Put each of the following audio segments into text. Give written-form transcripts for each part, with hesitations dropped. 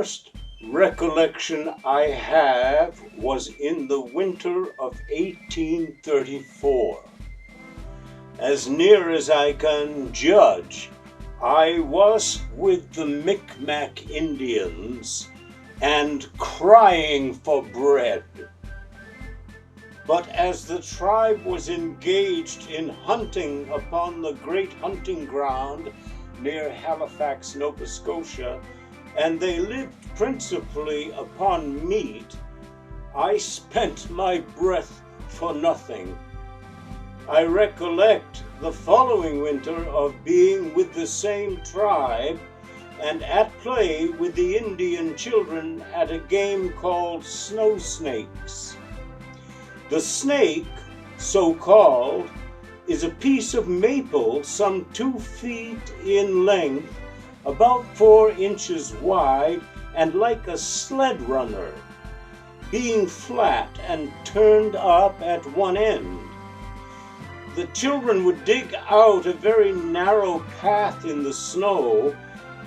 first recollection I have was in the winter of 1834. As near as I can judge, I was with the Micmac Indians and crying for bread. But as the tribe was engaged in hunting upon the great hunting ground near Halifax, Nova Scotia, and they lived principally upon meat, I spent my breath for nothing. I recollect the following winter of being with the same tribe and at play with the Indian children at a game called snow snakes. The snake, so called, is a piece of maple some 2 feet in length, about 4 inches wide, and like a sled runner, being flat and turned up at one end. The children would dig out a very narrow path in the snow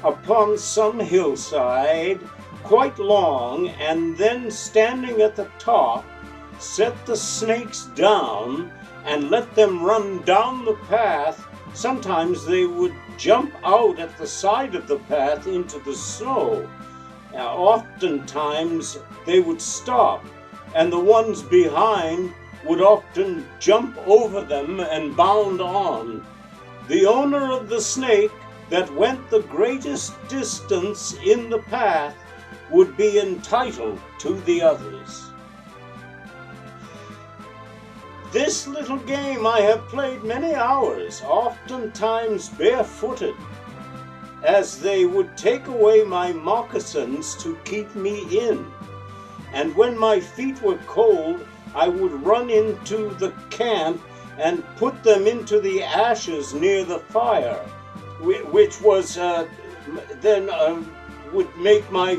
upon some hillside, quite long, and then standing at the top, set the snakes down and let them run down the path. Sometimes they would jump out at the side of the path into the snow. Oftentimes they would stop, and the ones behind would often jump over them and bound on. The owner of the snake that went the greatest distance in the path would be entitled to the others. This little game I have played many hours, oftentimes barefooted, as they would take away my moccasins to keep me in. And when my feet were cold, I would run into the camp and put them into the ashes near the fire, which was would make my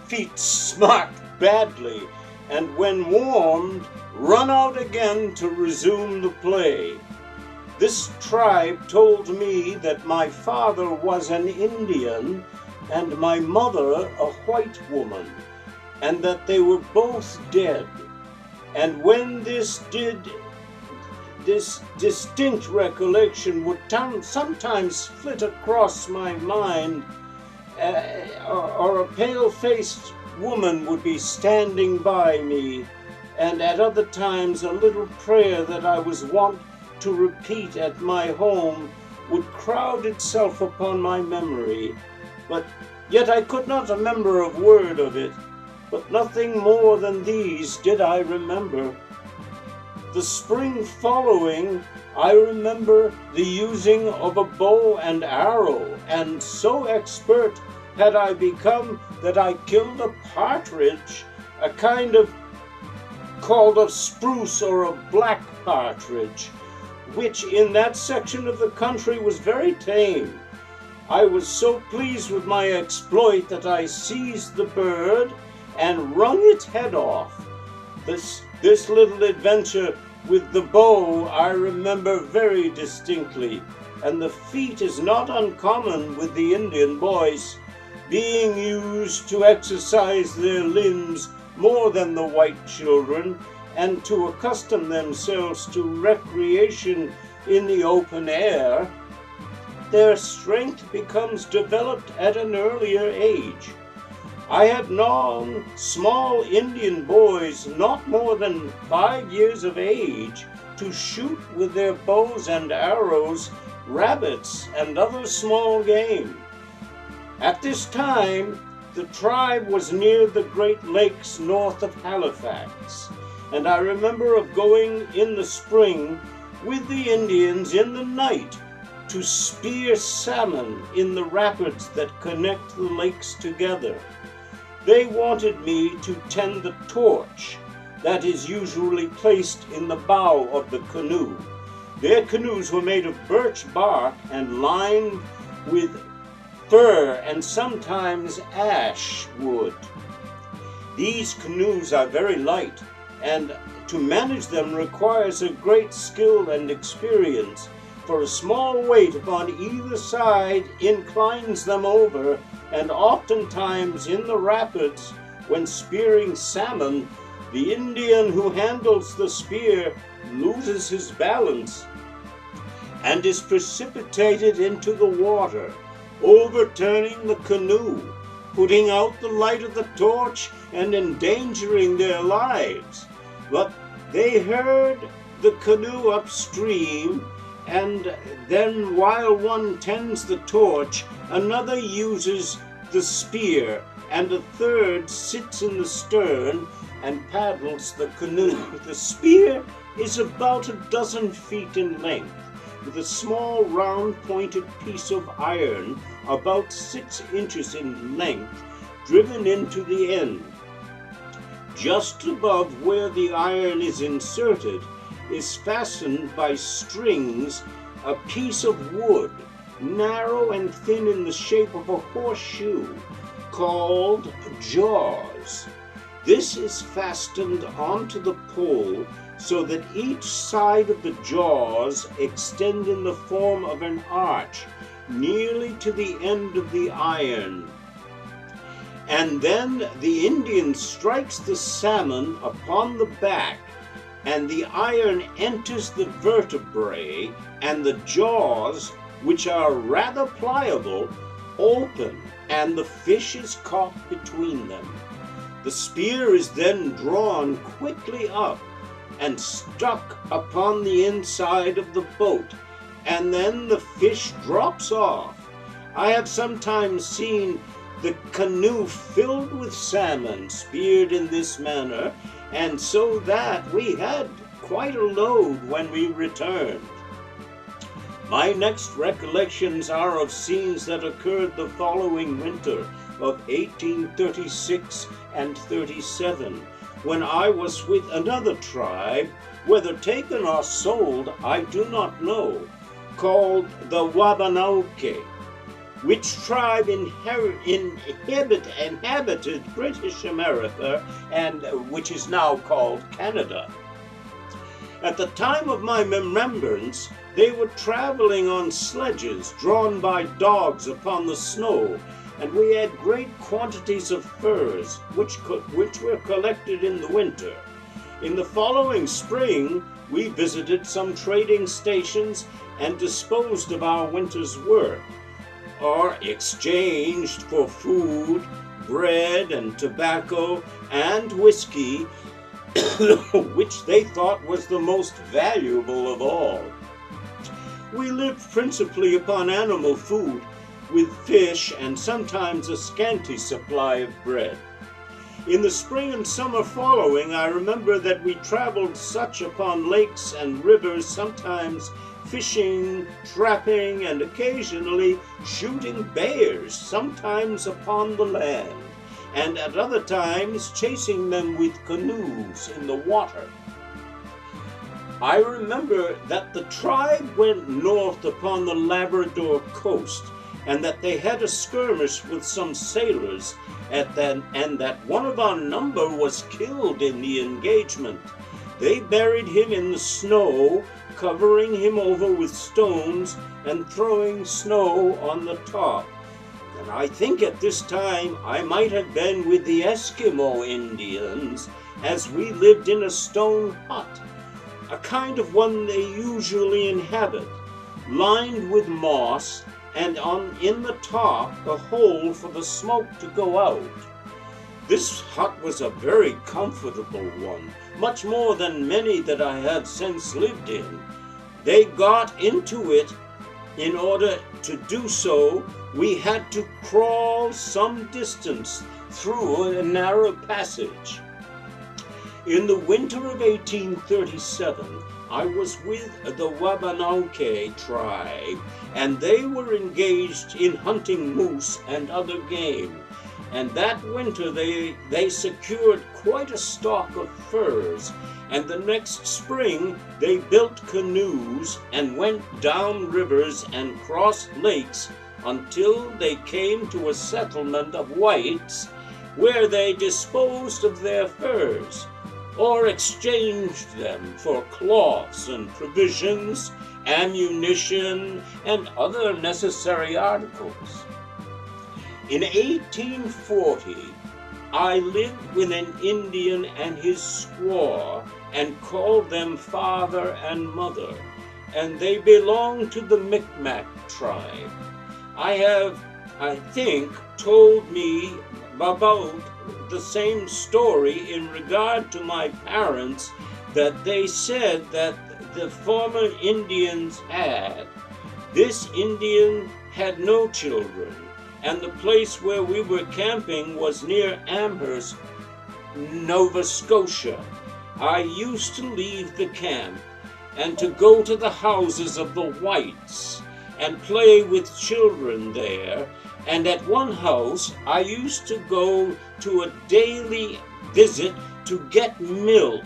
feet smart badly, and when warmed, run out again to resume the play. This tribe told me that my father was an Indian and my mother a white woman, and that they were both dead. And when this distinct recollection would sometimes flit across my mind, or a pale-faced woman would be standing by me, and at other times a little prayer that I was wont to repeat at my home would crowd itself upon my memory, but yet I could not remember a word of it. But nothing more than these did I remember. The spring following, I remember the using of a bow and arrow, and so expert had I become that I killed a partridge, a kind of called a spruce or a black partridge, which in that section of the country was very tame. I was so pleased with my exploit that I seized the bird and wrung its head off. This little adventure with the bow I remember very distinctly, and the feat is not uncommon with the Indian boys, being used to exercise their limbs more than the white children, and to accustom themselves to recreation in the open air. Their strength becomes developed at an earlier age. I had known small Indian boys not more than 5 years of age to shoot with their bows and arrows rabbits and other small game. At this time, the tribe was near the Great Lakes north of Halifax, and I remember of going in the spring with the Indians in the night to spear salmon in the rapids that connect the lakes together. They wanted me to tend the torch that is usually placed in the bow of the canoe. Their canoes were made of birch bark and lined with fir and sometimes ash wood. These canoes are very light, and to manage them requires a great skill and experience, for a small weight upon either side inclines them over and oftentimes in the rapids, when spearing salmon, the Indian who handles the spear loses his balance and is precipitated into the water, overturning the canoe, putting out the light of the torch, and endangering their lives. But they heard the canoe upstream, and then while one tends the torch, another uses the spear, and a third sits in the stern and paddles the canoe. The spear is about 12 feet in length, with a small round pointed piece of iron about 6 inches in length driven into the end. Just above where the iron is inserted is fastened by strings a piece of wood, narrow and thin in the shape of a horseshoe, called jaws. This is fastened onto the pole so that each side of the jaws extend in the form of an arch nearly to the end of the iron. And then the Indian strikes the salmon upon the back, and the iron enters the vertebrae, and the jaws, which are rather pliable, open, and the fish is caught between them. The spear is then drawn quickly up and stuck upon the inside of the boat, and then the fish drops off. I have sometimes seen the canoe filled with salmon speared in this manner, and so that we had quite a load when we returned. My next recollections are of scenes that occurred the following winter of 1836 and 37, when I was with another tribe, whether taken or sold I do not know, called the Wabanauke, which tribe inhabited British America, and which is now called Canada. At the time of my remembrance, they were traveling on sledges drawn by dogs upon the snow, and we had great quantities of furs, which were collected in the winter. In the following spring, we visited some trading stations and disposed of our winter's work, or exchanged for food, bread and tobacco and whiskey, which they thought was the most valuable of all. We lived principally upon animal food, with fish and sometimes a scanty supply of bread. In the spring and summer following, I remember that we traveled such upon lakes and rivers, sometimes fishing, trapping, and occasionally shooting bears, sometimes upon the land, and at other times chasing them with canoes in the water. I remember that the tribe went north upon the Labrador coast, and that they had a skirmish with some sailors, and that one of our number was killed in the engagement. They buried him in the snow, covering him over with stones and throwing snow on the top. And I think at this time I might have been with the Eskimo Indians, as we lived in a stone hut, a kind of one they usually inhabit, lined with moss, and in the top a hole for the smoke to go out. This hut was a very comfortable one, much more than many that I have since lived in. They got into it. In order to do so, we had to crawl some distance through a narrow passage. In the winter of 1837, I was with the Wabanauke tribe, and they were engaged in hunting moose and other game. And that winter they secured quite a stock of furs, and the next spring they built canoes and went down rivers and crossed lakes until they came to a settlement of whites, where they disposed of their furs, or exchanged them for cloths and provisions, ammunition, and other necessary articles. In 1840, I lived with an Indian and his squaw and called them father and mother, and they belonged to the Micmac tribe. I think, told me about the same story in regard to my parents, that they said that the former Indians had. This Indian had no children, and the place where we were camping was near Amherst, Nova Scotia. I used to leave the camp and to go to the houses of the whites and play with children there, and at one house I used to go to a daily visit to get milk,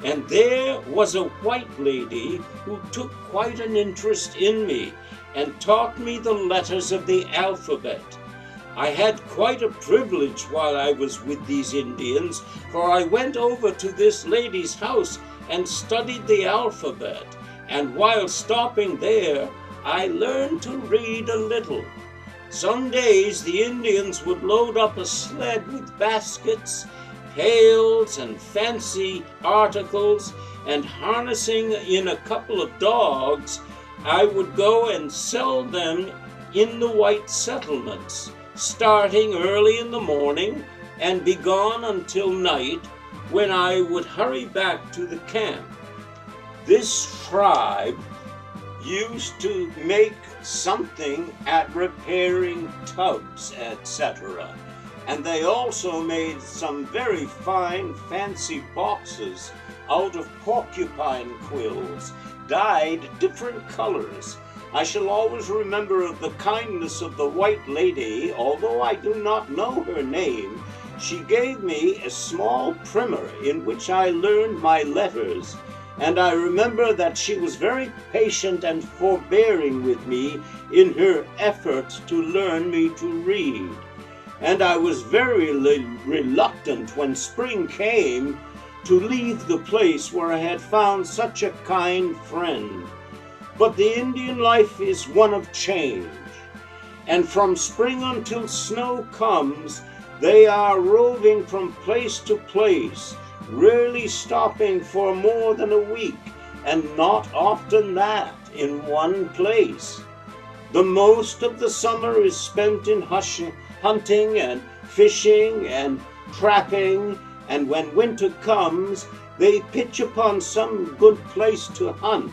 and there was a white lady who took quite an interest in me and taught me the letters of the alphabet. I had quite a privilege while I was with these Indians, for I went over to this lady's house and studied the alphabet, and while stopping there, I learned to read a little. Some days the Indians would load up a sled with baskets, pails, and fancy articles, and harnessing in a couple of dogs, I would go and sell them in the white settlements, starting early in the morning and be gone until night, when I would hurry back to the camp. This tribe used to make something at repairing tubs, etc. And they also made some very fine, fancy boxes out of porcupine quills, dyed different colors. I shall always remember of the kindness of the white lady, although I do not know her name. She gave me a small primer in which I learned my letters, and I remember that she was very patient and forbearing with me in her efforts to learn me to read. And I was very reluctant when spring came to leave the place where I had found such a kind friend. But the Indian life is one of change, and from spring until snow comes, they are roving from place to place, rarely stopping for more than a week, and not often that in one place. The most of the summer is spent in hunting and fishing and trapping, and when winter comes, they pitch upon some good place to hunt,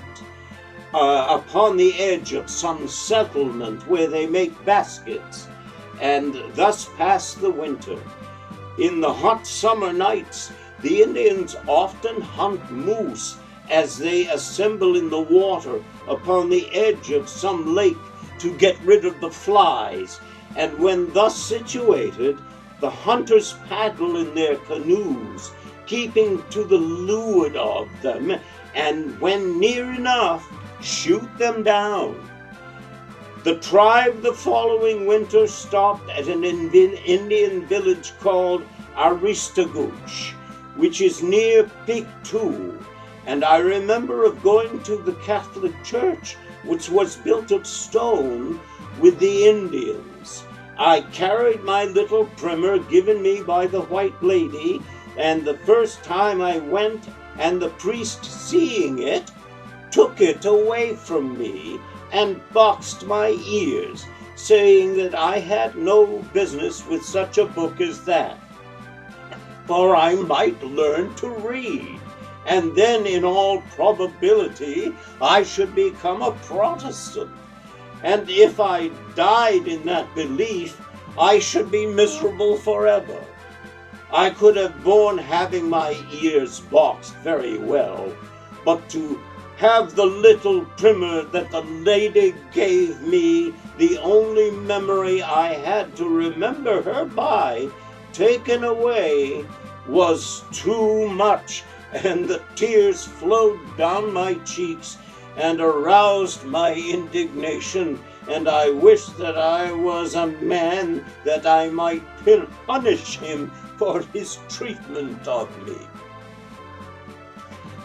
upon the edge of some settlement where they make baskets, and thus pass the winter. In the hot summer nights, the Indians often hunt moose as they assemble in the water upon the edge of some lake to get rid of the flies, and when thus situated, the hunters paddle in their canoes, keeping to the leeward of them, and when near enough, shoot them down. The tribe the following winter stopped at an Indian village called Aristogouche, which is near Pictou, and I remember of going to the Catholic church, which was built of stone, with the Indians. I carried my little primer given me by the white lady, and the first time I went, and the priest, seeing it, took it away from me and boxed my ears, saying that I had no business with such a book as that, for I might learn to read, and then in all probability I should become a Protestant, and if I died in that belief, I should be miserable forever. I could have borne having my ears boxed very well, but to have the little primer that the lady gave me, the only memory I had to remember her by, taken away, was too much, and the tears flowed down my cheeks and aroused my indignation, and I wished that I was a man, that I might punish him for his treatment of me.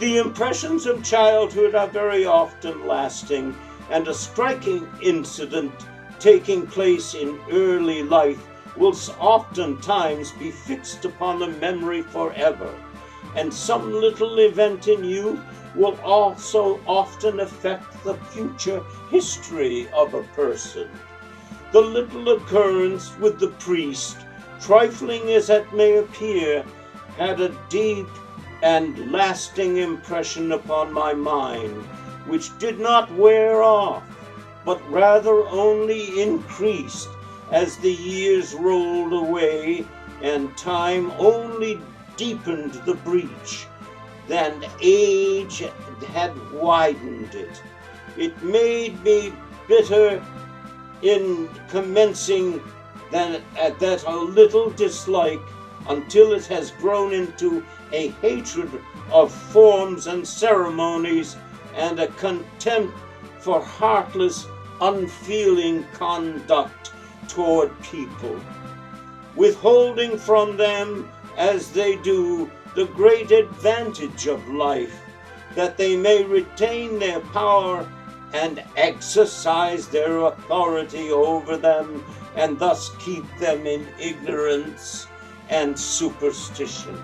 The impressions of childhood are very often lasting, and a striking incident taking place in early life will oftentimes be fixed upon the memory forever, and some little event in youth will also often affect the future history of a person. The little occurrence with the priest, trifling as it may appear, had a deep and lasting impression upon my mind, which did not wear off, but rather only increased as the years rolled away and time only deepened the breach than age had widened it. It made me bitter in commencing that a little dislike, until it has grown into a hatred of forms and ceremonies and a contempt for heartless, unfeeling conduct toward people, withholding from them, as they do, the great advantage of life, that they may retain their power and exercise their authority over them, and thus keep them in ignorance and superstition.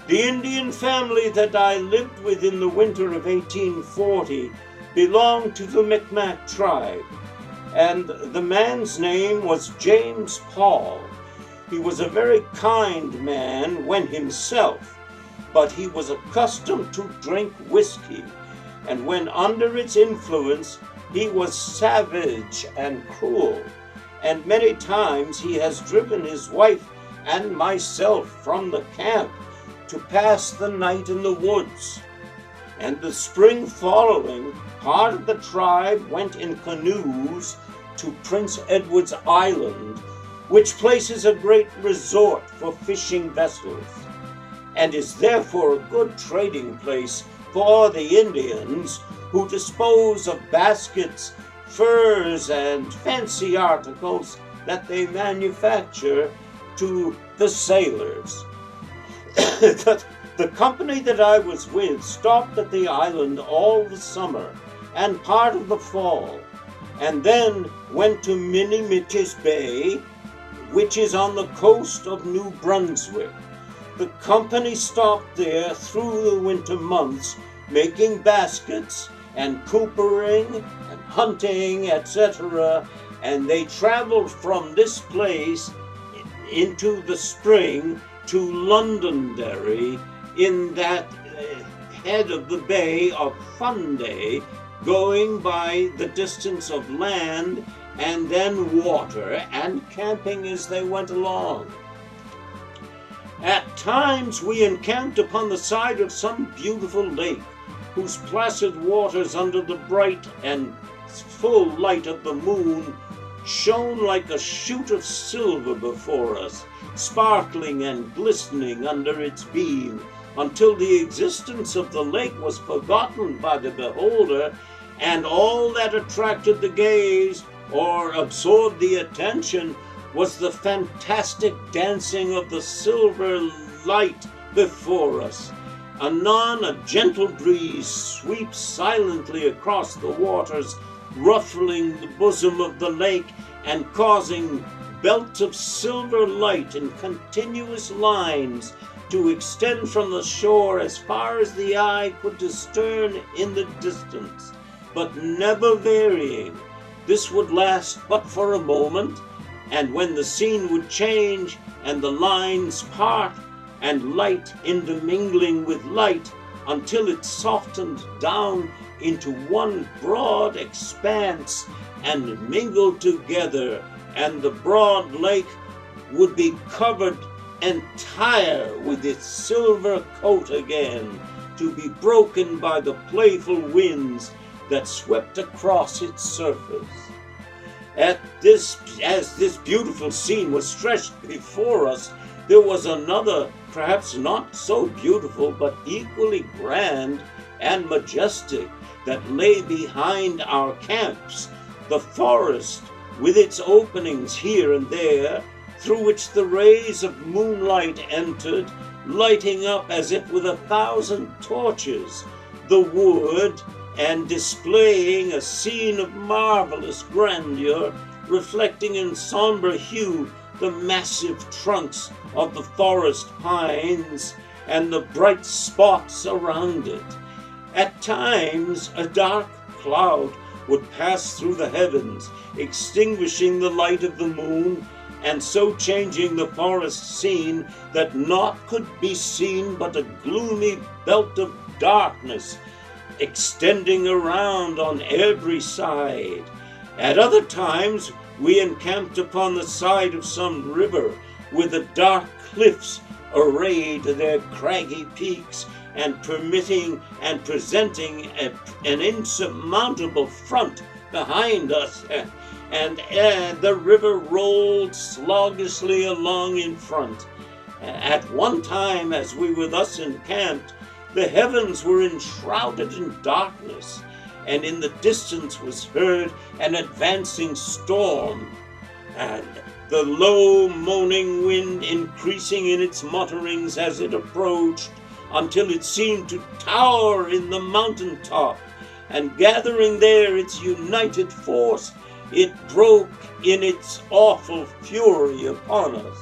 The Indian family that I lived with in the winter of 1840 belonged to the Micmac tribe, and the man's name was James Paul. He was a very kind man when himself, but he was accustomed to drink whiskey, and when under its influence he was savage and cruel, and many times he has driven his wife and myself from the camp to pass the night in the woods. And the spring following, part of the tribe went in canoes to Prince Edward's Island, which place is a great resort for fishing vessels, and is therefore a good trading place for the Indians, who dispose of baskets, furs, and fancy articles that they manufacture to the sailors. The company that I was with stopped at the island all the summer and part of the fall, and then went to Minimitch's Bay, which is on the coast of New Brunswick. The company stopped there through the winter months, making baskets and coopering and hunting, etc., and they traveled from this place into the spring to Londonderry in that head of the Bay of Funday, going by the distance of land and then water, and camping as they went along. At times we encamped upon the side of some beautiful lake, whose placid waters under the bright and full light of the moon shone like a shoot of silver before us, sparkling and glistening under its beam, until the existence of the lake was forgotten by the beholder, and all that attracted the gaze or absorbed the attention was the fantastic dancing of the silver light before us. Anon a gentle breeze sweeps silently across the waters, ruffling the bosom of the lake and causing belts of silver light in continuous lines to extend from the shore as far as the eye could discern in the distance, but never varying. This would last but for a moment, and when the scene would change and the lines part, and light intermingling with light, until it softened down into one broad expanse and mingled together, and the broad lake would be covered entire with its silver coat again, to be broken by the playful winds that swept across its surface. As this beautiful scene was stretched before us, there was another, perhaps not so beautiful, but equally grand and majestic, that lay behind our camps, the forest, with its openings here and there, through which the rays of moonlight entered, lighting up as if with 1,000 torches the wood, and displaying a scene of marvelous grandeur, reflecting in somber hue the massive trunks of the forest pines and the bright spots around it. At times, a dark cloud would pass through the heavens, extinguishing the light of the moon, and so changing the forest scene that naught could be seen but a gloomy belt of darkness extending around on every side. At other times, we encamped upon the side of some river, with the dark cliffs arrayed their craggy peaks, and permitting and presenting an insurmountable front behind us, and the river rolled sluggishly along in front. At one time, as we were thus encamped, the heavens were enshrouded in darkness, and in the distance was heard an advancing storm, and the low moaning wind increasing in its mutterings as it approached, until it seemed to tower in the mountain top, and gathering there its united force, it broke in its awful fury upon us.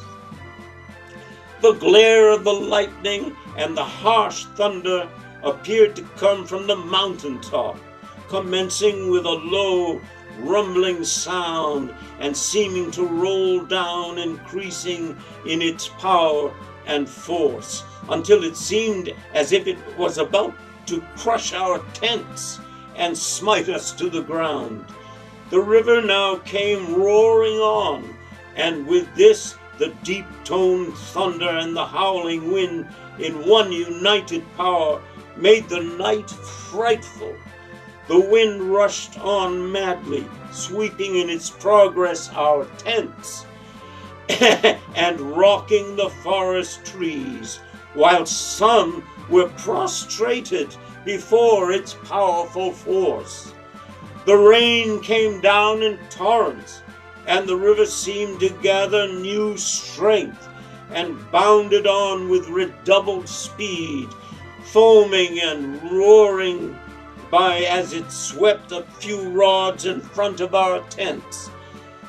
The glare of the lightning and the harsh thunder appeared to come from the mountain top, commencing with a low, rumbling sound and seeming to roll down, increasing in its power and force, until it seemed as if it was about to crush our tents and smite us to the ground. The river now came roaring on, and with this the deep-toned thunder and the howling wind in one united power made the night frightful. The wind rushed on madly, sweeping in its progress our tents, and rocking the forest trees, while some were prostrated before its powerful force. The rain came down in torrents, and the river seemed to gather new strength, and bounded on with redoubled speed, foaming and roaring by as it swept a few rods in front of our tents.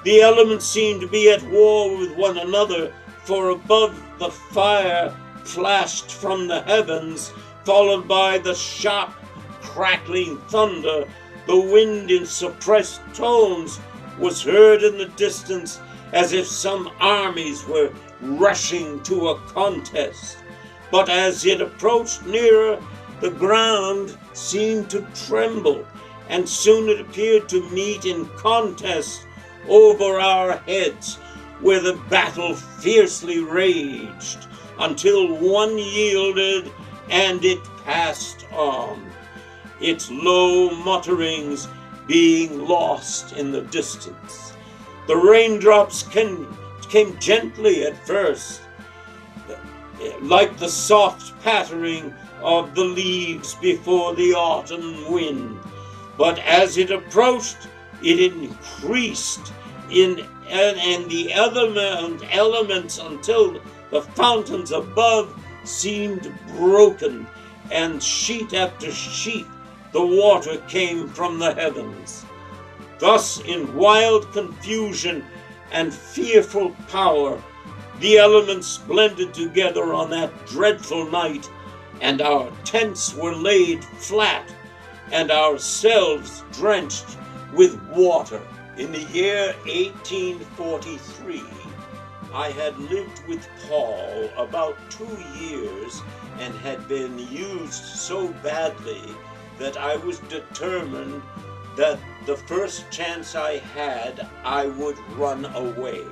The elements seemed to be at war with one another, for above the fire flashed from the heavens, followed by the sharp, crackling thunder. The wind in suppressed tones was heard in the distance, as if some armies were rushing to a contest. But as it approached nearer, the ground seemed to tremble, and soon it appeared to meet in contest over our heads, where the battle fiercely raged, until one yielded and it passed on, its low mutterings being lost in the distance. The raindrops came gently at first, like the soft pattering of the leaves before the autumn wind, but as it approached, it increased and the other elements until the fountains above seemed broken, and sheet after sheet the water came from the heavens. Thus, in wild confusion and fearful power, the elements blended together on that dreadful night, and our tents were laid flat, and ourselves drenched with water. In the year 1843, I had lived with Paul about 2 years, and had been used so badly that I was determined that the first chance I had, I would run away.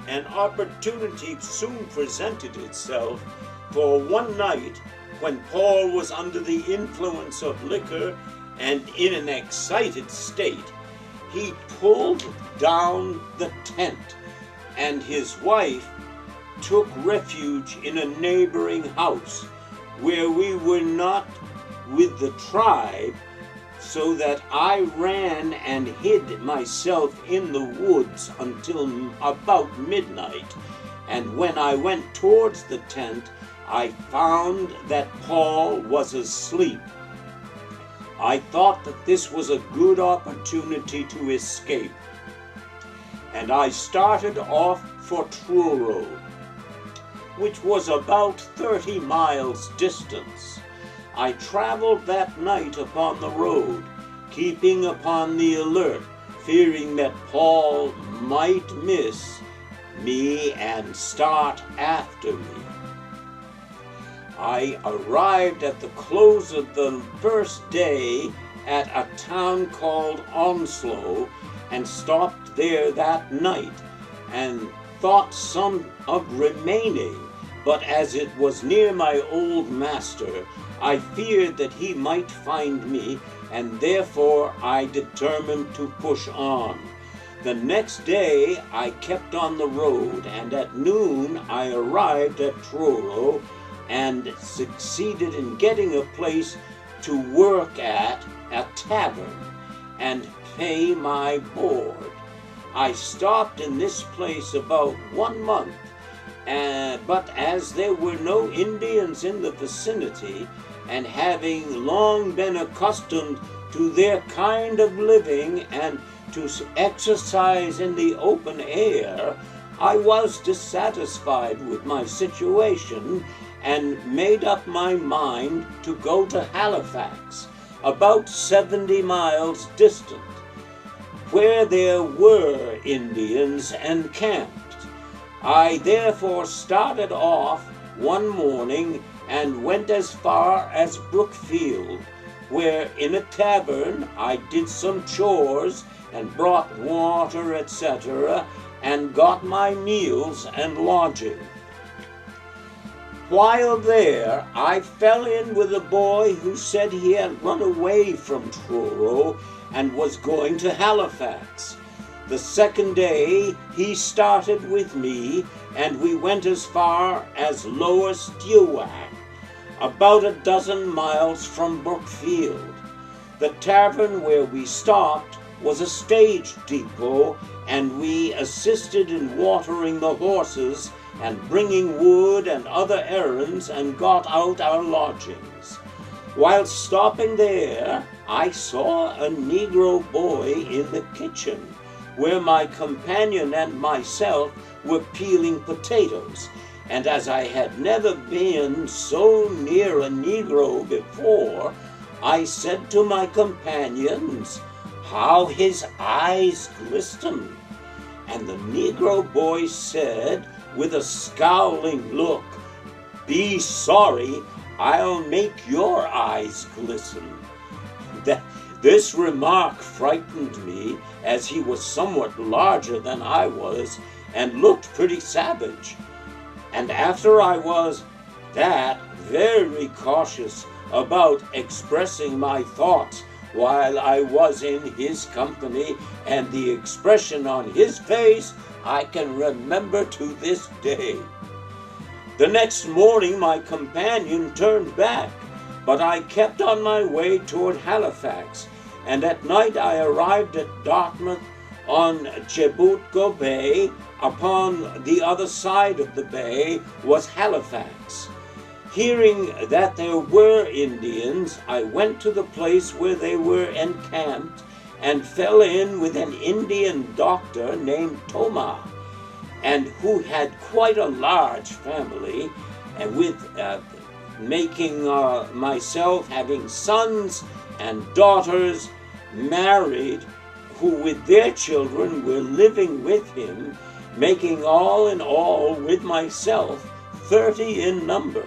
An opportunity soon presented itself, for one night, when Paul was under the influence of liquor and in an excited state, he pulled down the tent, and his wife took refuge in a neighboring house, where we were not with the tribe, so that I ran and hid myself in the woods until about midnight, and when I went towards the tent, I found that Paul was asleep. I thought that this was a good opportunity to escape, and I started off for Truro, which was about 30 miles distance. I traveled that night upon the road, keeping upon the alert, fearing that Paul might miss me and start after me. I arrived at the close of the first day at a town called Onslow and stopped there that night and thought some of remaining, but as it was near my old master, I feared that he might find me, and therefore I determined to push on. The next day I kept on the road, and at noon I arrived at Truro and succeeded in getting a place to work at a tavern and pay my board. I stopped in this place about 1 month, but as there were no Indians in the vicinity, and having long been accustomed to their kind of living and to exercise in the open air, I was dissatisfied with my situation and made up my mind to go to Halifax, about 70 miles distant, where there were Indians encamped. I therefore started off one morning and went as far as Brookfield, where in a tavern I did some chores and brought water, etc., and got my meals and lodging. While there, I fell in with a boy who said he had run away from Truro and was going to Halifax. The second day, he started with me, and we went as far as Lower Stewart, about a dozen miles from Brookfield. The tavern where we stopped was a stage depot, and we assisted in watering the horses and bringing wood and other errands, and got out our lodgings. While stopping there, I saw a Negro boy in the kitchen, where my companion and myself were peeling potatoes, and as I had never been so near a Negro before, I said to my companions, "How his eyes glisten!" And the Negro boy said, with a scowling look, "Be sorry, I'll make your eyes glisten." This remark frightened me, as he was somewhat larger than I was and looked pretty savage. And after I was very cautious about expressing my thoughts while I was in his company, and the expression on his face I can remember to this day. The next morning my companion turned back, but I kept on my way toward Halifax, and at night I arrived at Dartmouth on Chebucto Bay. Upon the other side of the bay was Halifax. Hearing that there were Indians, I went to the place where they were encamped and fell in with an Indian doctor named Toma, and who had quite a large family, and with making myself having sons and daughters married, who with their children were living with him, making all in all with myself 30 in number.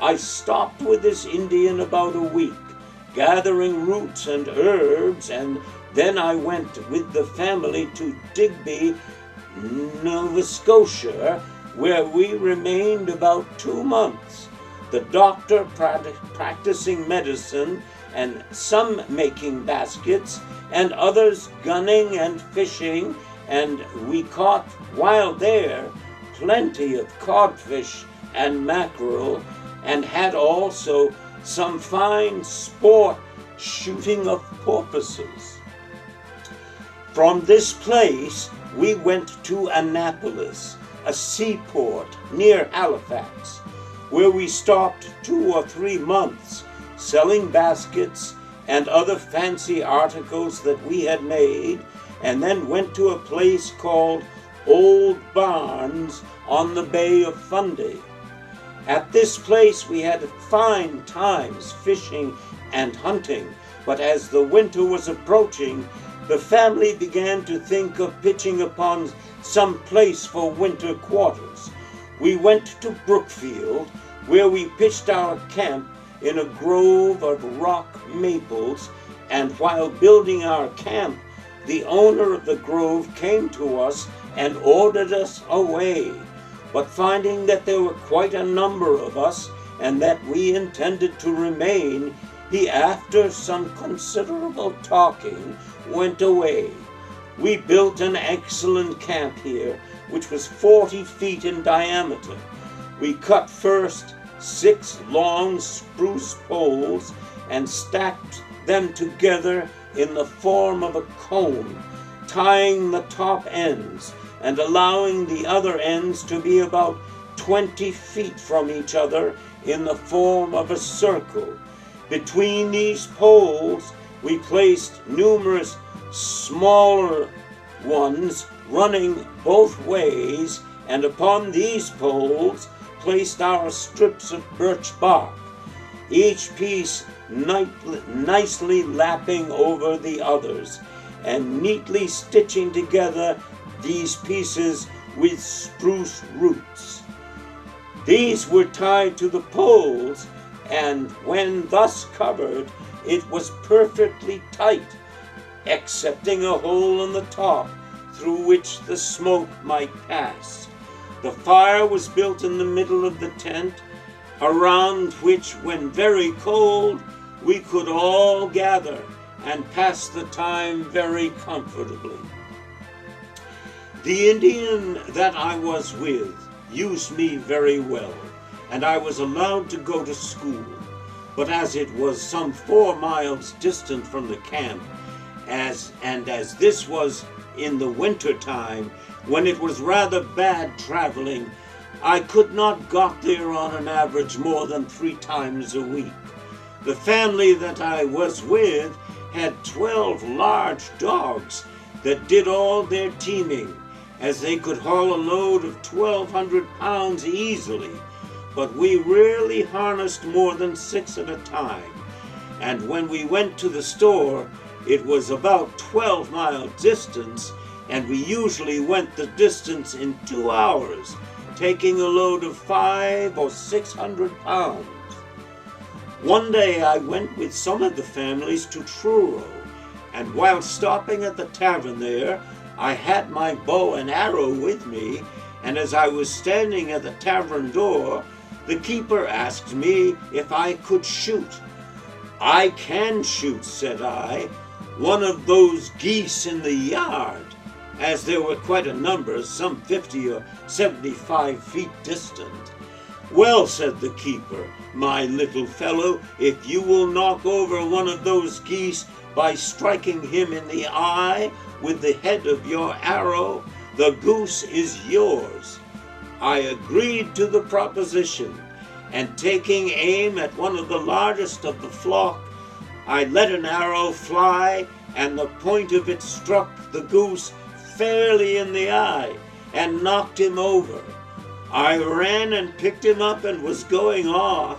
I stopped with this Indian about a week, gathering roots and herbs, and then I went with the family to Digby, Nova Scotia, where we remained about 2 months, the doctor practicing medicine, and some making baskets, and others gunning and fishing, and we caught, while there, plenty of codfish and mackerel, and had also some fine sport shooting of porpoises. From this place we went to Annapolis, a seaport near Halifax, where we stopped 2 or 3 months, selling baskets and other fancy articles that we had made, and then went to a place called Old Barnes on the Bay of Fundy. At this place we had fine times fishing and hunting, but as the winter was approaching, the family began to think of pitching upon some place for winter quarters. We went to Brookfield, where we pitched our camp in a grove of rock maples, and while building our camp, the owner of the grove came to us and ordered us away. But finding that there were quite a number of us, and that we intended to remain, he, after some considerable talking, went away. We built an excellent camp here, which was 40 feet in diameter. We cut first 6 long spruce poles and stacked them together in the form of a cone, tying the top ends and allowing the other ends to be about 20 feet from each other in the form of a circle. Between these poles we placed numerous smaller ones running both ways, and upon these poles placed our strips of birch bark, each piece nicely lapping over the others, and neatly stitching together these pieces with spruce roots. These were tied to the poles, and when thus covered, it was perfectly tight, excepting a hole in the top through which the smoke might pass. The fire was built in the middle of the tent, around which, when very cold, we could all gather and pass the time very comfortably. The Indian that I was with used me very well, and I was allowed to go to school. But as it was some 4 miles distant from the camp, as this was in the winter time, when it was rather bad traveling, I could not got there on an average more than 3 times a week. The family that I was with had 12 large dogs that did all their teaming, as they could haul a load of 1,200 pounds easily, but we rarely harnessed more than 6 at a time. And when we went to the store, it was about 12-mile distance, and we usually went the distance in 2 hours, taking a load of 500 or 600 pounds. One day I went with some of the families to Truro, and while stopping at the tavern there, I had my bow and arrow with me, and as I was standing at the tavern door, the keeper asked me if I could shoot. "I can shoot," said I, "one of those geese in the yard," as there were quite a number, some 50 or 75 feet distant. "Well," said the keeper, "my little fellow, if you will knock over one of those geese by striking him in the eye with the head of your arrow, the goose is yours." I agreed to the proposition, and taking aim at one of the largest of the flock, I let an arrow fly, and the point of it struck the goose fairly in the eye and knocked him over. I ran and picked him up and was going off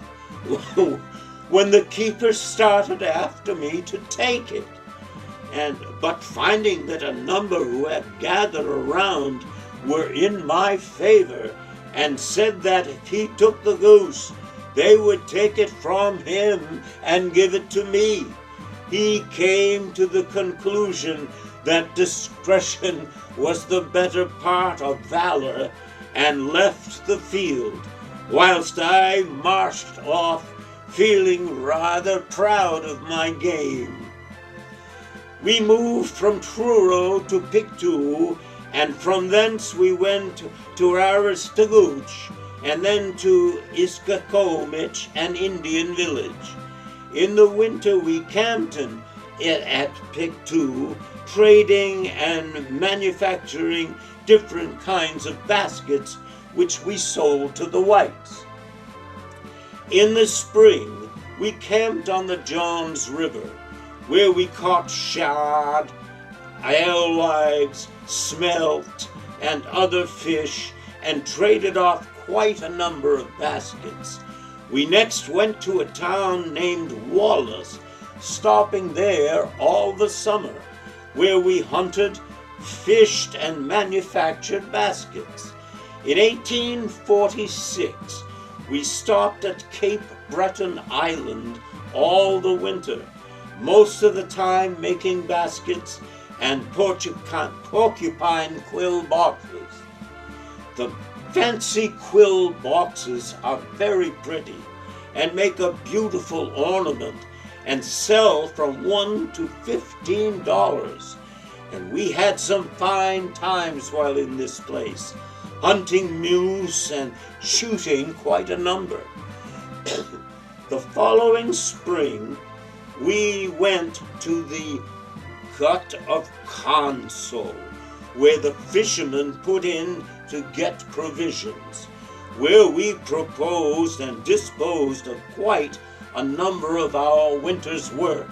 when the keeper started after me to take it. But finding that a number who had gathered around were in my favor, and said that if he took the goose, they would take it from him and give it to me, he came to the conclusion that discretion was the better part of valor, and left the field, whilst I marched off, feeling rather proud of my game. We moved from Truro to Pictou, and from thence we went to Aristogouche, and then to Iskakomich, an Indian village. In the winter we camped at Pictou, trading and manufacturing different kinds of baskets which we sold to the whites. In the spring we camped on the Johns River, where we caught shad alewives, smelt, and other fish, and traded off quite a number of baskets. We next went to a town named Wallace, stopping there all the summer, where we hunted, fished, and manufactured baskets. In 1846, we stopped at Cape Breton Island all the winter, most of the time making baskets and porcupine quill boxes. The fancy quill boxes are very pretty and make a beautiful ornament and sell from $1 to $15. And we had some fine times while in this place, hunting moose and shooting quite a number. The following spring, we went to the Gut of Console, where the fishermen put in to get provisions, where we proposed and disposed of quite a number of our winter's work.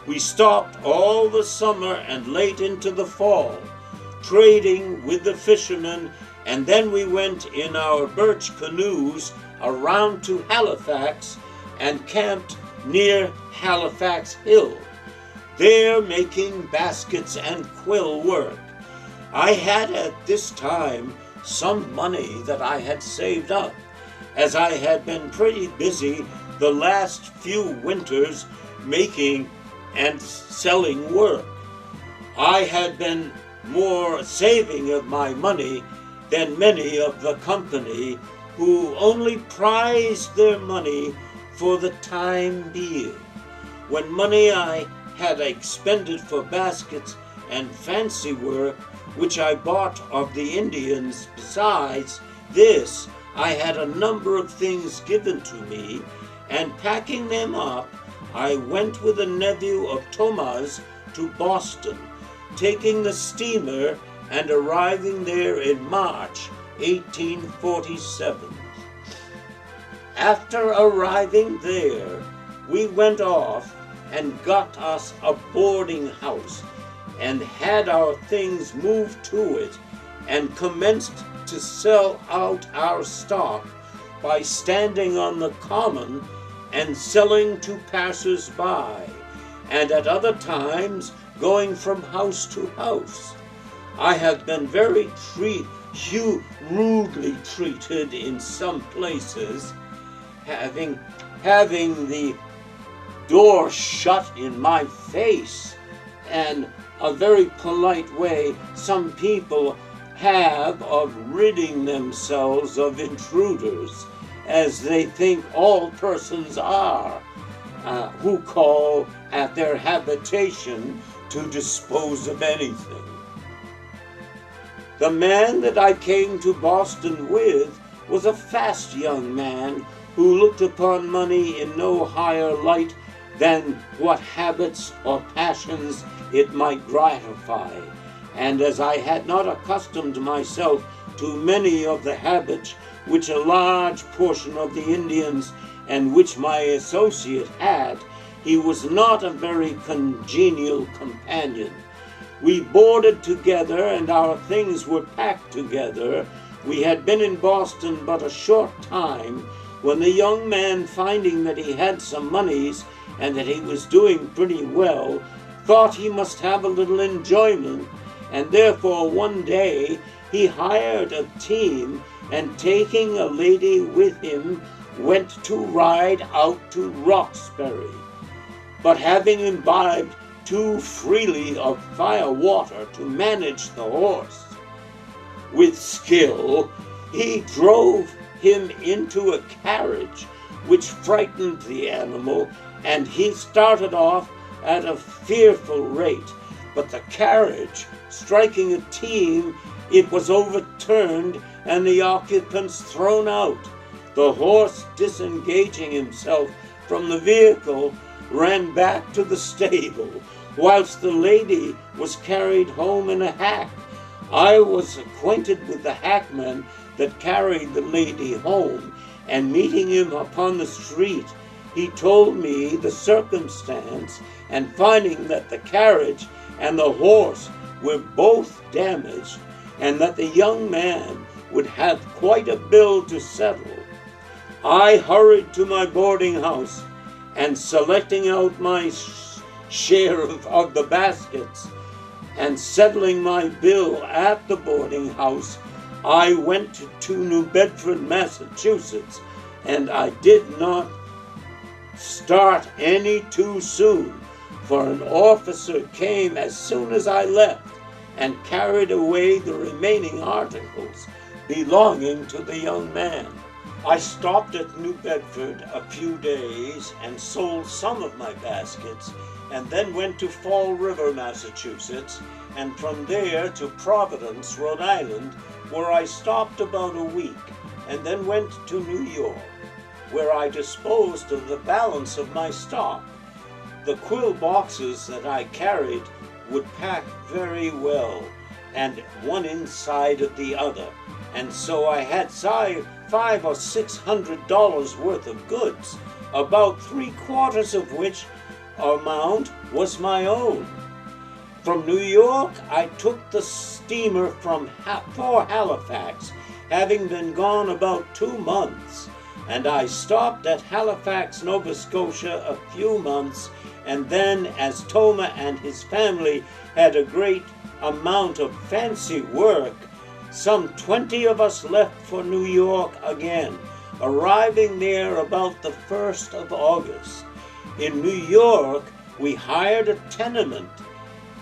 We stopped all the summer and late into the fall, trading with the fishermen, and then we went in our birch canoes around to Halifax and camped near Halifax Hill, there making baskets and quill work. I had at this time some money that I had saved up, as I had been pretty busy the last few winters making and selling work. I had been more saving of my money than many of the company, who only prized their money for the time being. When money I had expended for baskets and fancy work, which I bought of the Indians, besides this, I had a number of things given to me, and packing them up, I went with a nephew of Thomas to Boston, taking the steamer and arriving there in March 1847. After arriving there, we went off and got us a boarding house and had our things moved to it, and commenced to sell out our stock by standing on the common and selling to passers-by, and at other times going from house to house. I have been very rudely treated in some places, having the door shut in my face, and a very polite way some people have of ridding themselves of intruders, as they think all persons are, who call at their habitation to dispose of anything. The man that I came to Boston with was a fast young man who looked upon money in no higher light than what habits or passions it might gratify. And as I had not accustomed myself to many of the habits which a large portion of the Indians and which my associate had, he was not a very congenial companion. We boarded together and our things were packed together. We had been in Boston but a short time when the young man, finding that he had some monies and that he was doing pretty well, thought he must have a little enjoyment, and therefore one day he hired a team, and taking a lady with him, went to ride out to Roxbury. But having imbibed too freely of fire water to manage the horse with skill, he drove him into a carriage which frightened the animal, and he started off at a fearful rate. But the carriage, striking a team, it was overturned and the occupants thrown out. The horse, disengaging himself from the vehicle, ran back to the stable, whilst the lady was carried home in a hack. I was acquainted with the hackman that carried the lady home, and meeting him upon the street, he told me the circumstance, and finding that the carriage and the horse were both damaged, and that the young man would have quite a bill to settle, I hurried to my boarding house, and selecting out my share of the baskets and settling my bill at the boarding house, I went to New Bedford, Massachusetts, and I did not start any too soon, for an officer came as soon as I left and carried away the remaining articles belonging to the young man. I stopped at New Bedford a few days and sold some of my baskets, and then went to Fall River, Massachusetts, and from there to Providence, Rhode Island, where I stopped about a week, and then went to New York, where I disposed of the balance of my stock. The quill boxes that I carried would pack very well, and one inside of the other, and so I had $500 or $600 worth of goods, about 3/4 of which amount was my own. From New York, I took the steamer for Halifax, having been gone about 2 months, and I stopped at Halifax, Nova Scotia a few months, and then, as Toma and his family had a great amount of fancy work, some 20 of us left for New York again, arriving there about the 1st of August. In New York, we hired a tenement,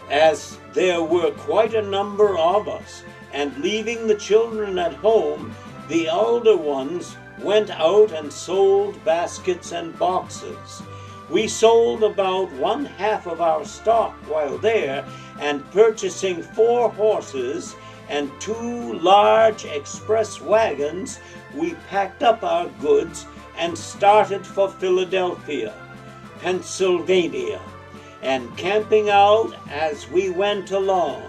as there were quite a number of us, and leaving the children at home, the elder ones went out and sold baskets and boxes. We sold about 1/2 of our stock while there, and purchasing 4 horses and 2 large express wagons, we packed up our goods and started for Philadelphia, Pennsylvania, and camping out as we went along.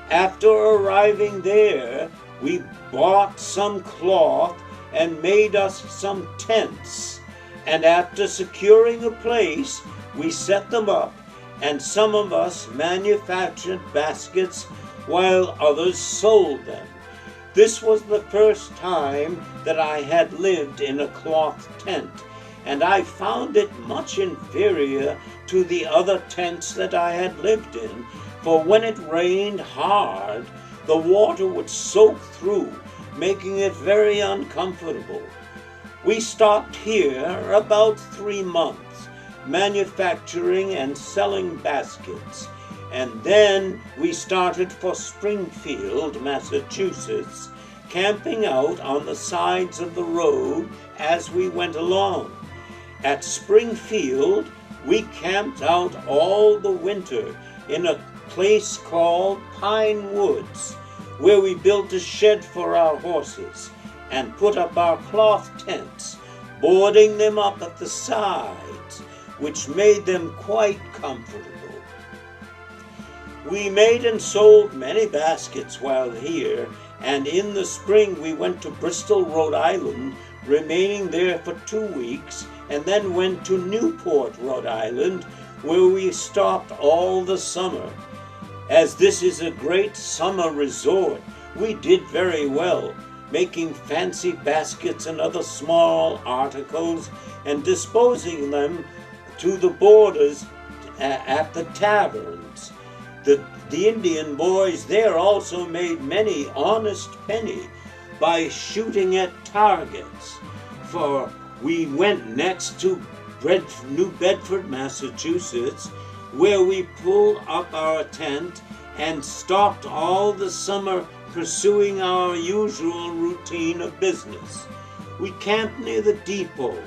After arriving there, we bought some cloth and made us some tents, and after securing a place, we set them up, and some of us manufactured baskets while others sold them. This was the first time that I had lived in a cloth tent, and I found it much inferior to the other tents that I had lived in, for when it rained hard, the water would soak through, making it very uncomfortable. We stopped here about 3 months, manufacturing and selling baskets, and then we started for Springfield, Massachusetts, camping out on the sides of the road as we went along. At Springfield, we camped out all the winter in a place called Pine Woods, where we built a shed for our horses and put up our cloth tents, boarding them up at the sides, which made them quite comfortable. We made and sold many baskets while here, and in the spring we went to Bristol, Rhode Island, remaining there for 2 weeks, and then went to Newport, Rhode Island, where we stopped all the summer. As this is a great summer resort, we did very well, making fancy baskets and other small articles and disposing them to the boarders at the taverns. The Indian boys there also made many honest penny by shooting at targets, for we went next to New Bedford, Massachusetts, where we pulled up our tent and stopped all the summer pursuing our usual routine of business. We camped near the depot,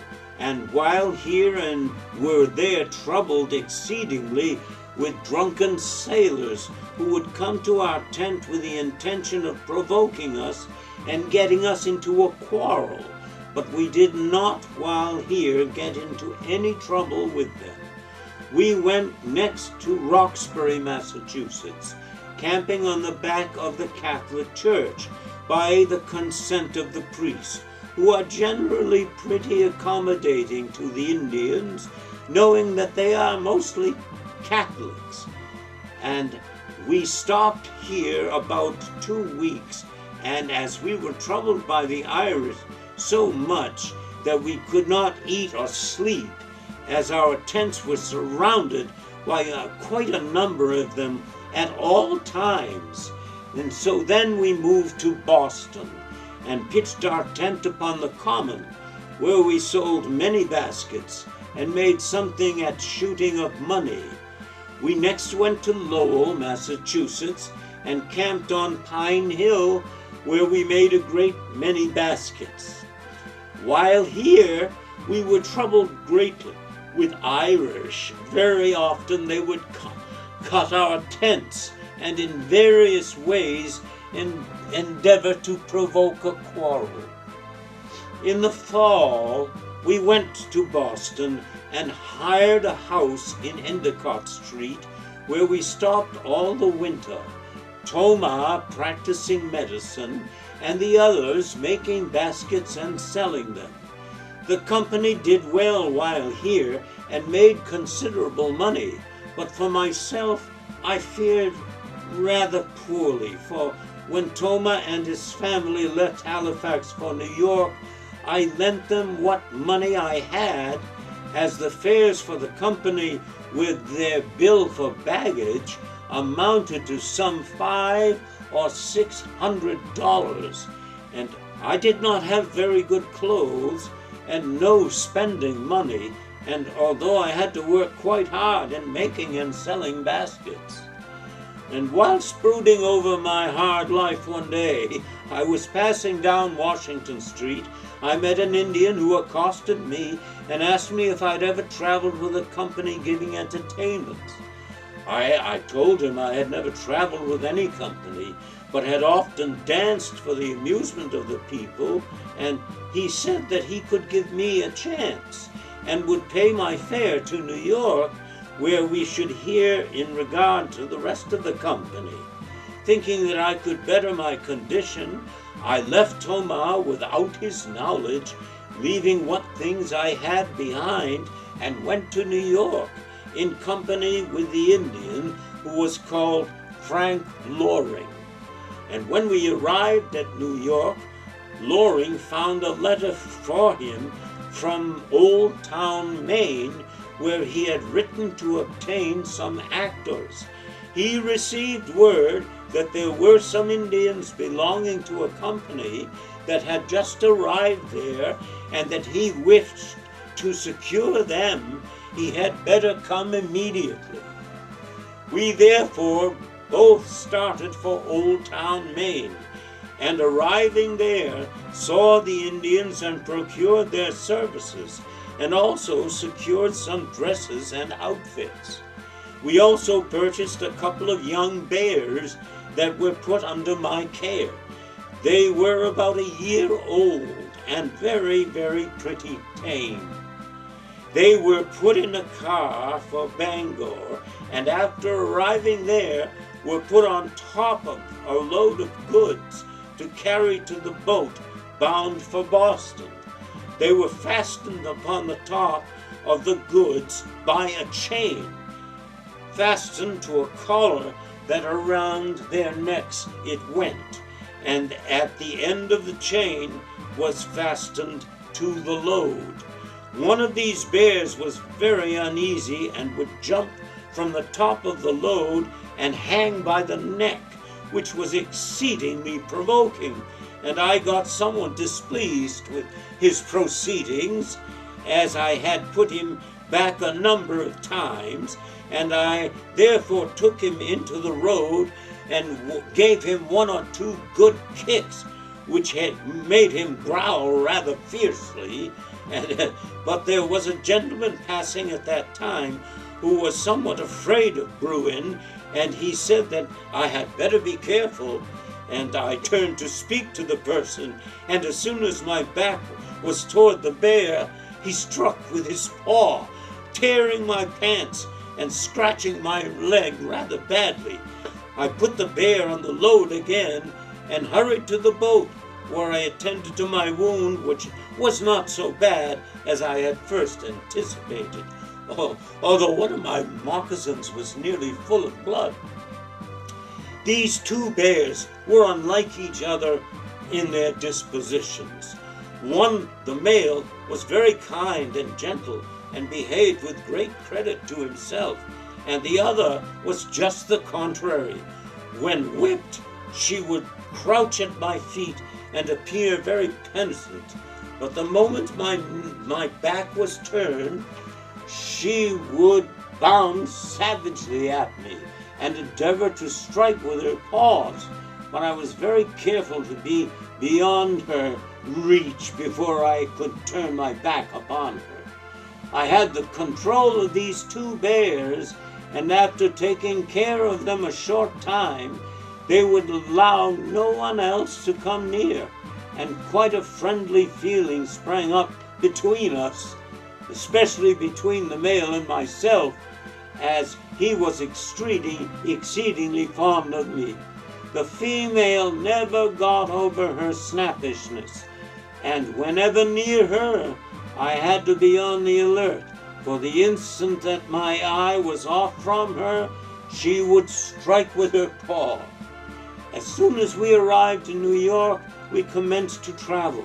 and while here and were there troubled exceedingly with drunken sailors who would come to our tent with the intention of provoking us and getting us into a quarrel, but we did not while here get into any trouble with them. We went next to Roxbury, Massachusetts, camping on the back of the Catholic Church by the consent of the priests, who are generally pretty accommodating to the Indians, knowing that they are mostly Catholics. And We stopped here about 2 weeks, and as we were troubled by the Irish so much that we could not eat or sleep, as our tents were surrounded by quite a number of them at all times. And so then we moved to Boston and pitched our tent upon the common, where we sold many baskets and made something at shooting of money. We next went to Lowell, Massachusetts, and camped on Pine Hill, where we made a great many baskets. While here, we were troubled greatly with Irish. Very often they would cut our tents and in various ways endeavor to provoke a quarrel. In the fall, we went to Boston and hired a house in Endicott Street, where we stopped all the winter, Toma practicing medicine and the others making baskets and selling them. The company did well while here and made considerable money, but for myself I fared rather poorly, for when Toma and his family left Halifax for New York, I lent them what money I had, as the fares for the company with their bill for baggage amounted to some $500 or $600, and I did not have very good clothes and no spending money, and although I had to work quite hard in making and selling baskets. And whilst brooding over my hard life one day, I was passing down Washington Street. I met an Indian who accosted me and asked me if I'd ever traveled with a company giving entertainments. I told him I had never traveled with any company, but had often danced for the amusement of the people, and he said that he could give me a chance and would pay my fare to New York, where we should hear in regard to the rest of the company. Thinking that I could better my condition, I left Toma without his knowledge, leaving what things I had behind, and went to New York in company with the Indian who was called Frank Loring. And when we arrived at New York, Loring found a letter for him from Old Town, Maine, where he had written to obtain some actors. He received word that there were some Indians belonging to a company that had just arrived there, and that he wished to secure them, he had better come immediately. We therefore both started for Old Town, Maine, and arriving there, saw the Indians and procured their services, and also secured some dresses and outfits. We also purchased a couple of young bears that were put under my care. They were about a year old and very, very pretty tame. They were put in a car for Bangor, and after arriving there, were put on top of a load of goods to carry to the boat bound for Boston. They were fastened upon the top of the goods by a chain, fastened to a collar that around their necks it went, and at the end of the chain was fastened to the load. One of these bears was very uneasy and would jump from the top of the load and hang by the neck, which was exceedingly provoking, and I got somewhat displeased with his proceedings, as I had put him back a number of times, and I therefore took him into the road and gave him one or two good kicks, which had made him growl rather fiercely. But there was a gentleman passing at that time who was somewhat afraid of Bruin, and he said that I had better be careful, and I turned to speak to the person, and as soon as my back was toward the bear, he struck with his paw, tearing my pants and scratching my leg rather badly. I put the bear on the load again and hurried to the boat, where I attended to my wound, which was not so bad as I had first anticipated, although one of my moccasins was nearly full of blood. These two bears were unlike each other in their dispositions. One, the male, was very kind and gentle and behaved with great credit to himself, and the other was just the contrary. When whipped, she would crouch at my feet and appear very penitent, but the moment my back was turned, she would bound savagely at me and endeavor to strike with her paws, but I was very careful to be beyond her reach before I could turn my back upon her. I had the control of these two bears, and after taking care of them a short time, they would allow no one else to come near, and quite a friendly feeling sprang up between us, especially between the male and myself, as he was exceedingly fond of me. The female never got over her snappishness, and whenever near her, I had to be on the alert, for the instant that my eye was off from her, she would strike with her paw. As soon as we arrived in New York, we commenced to travel.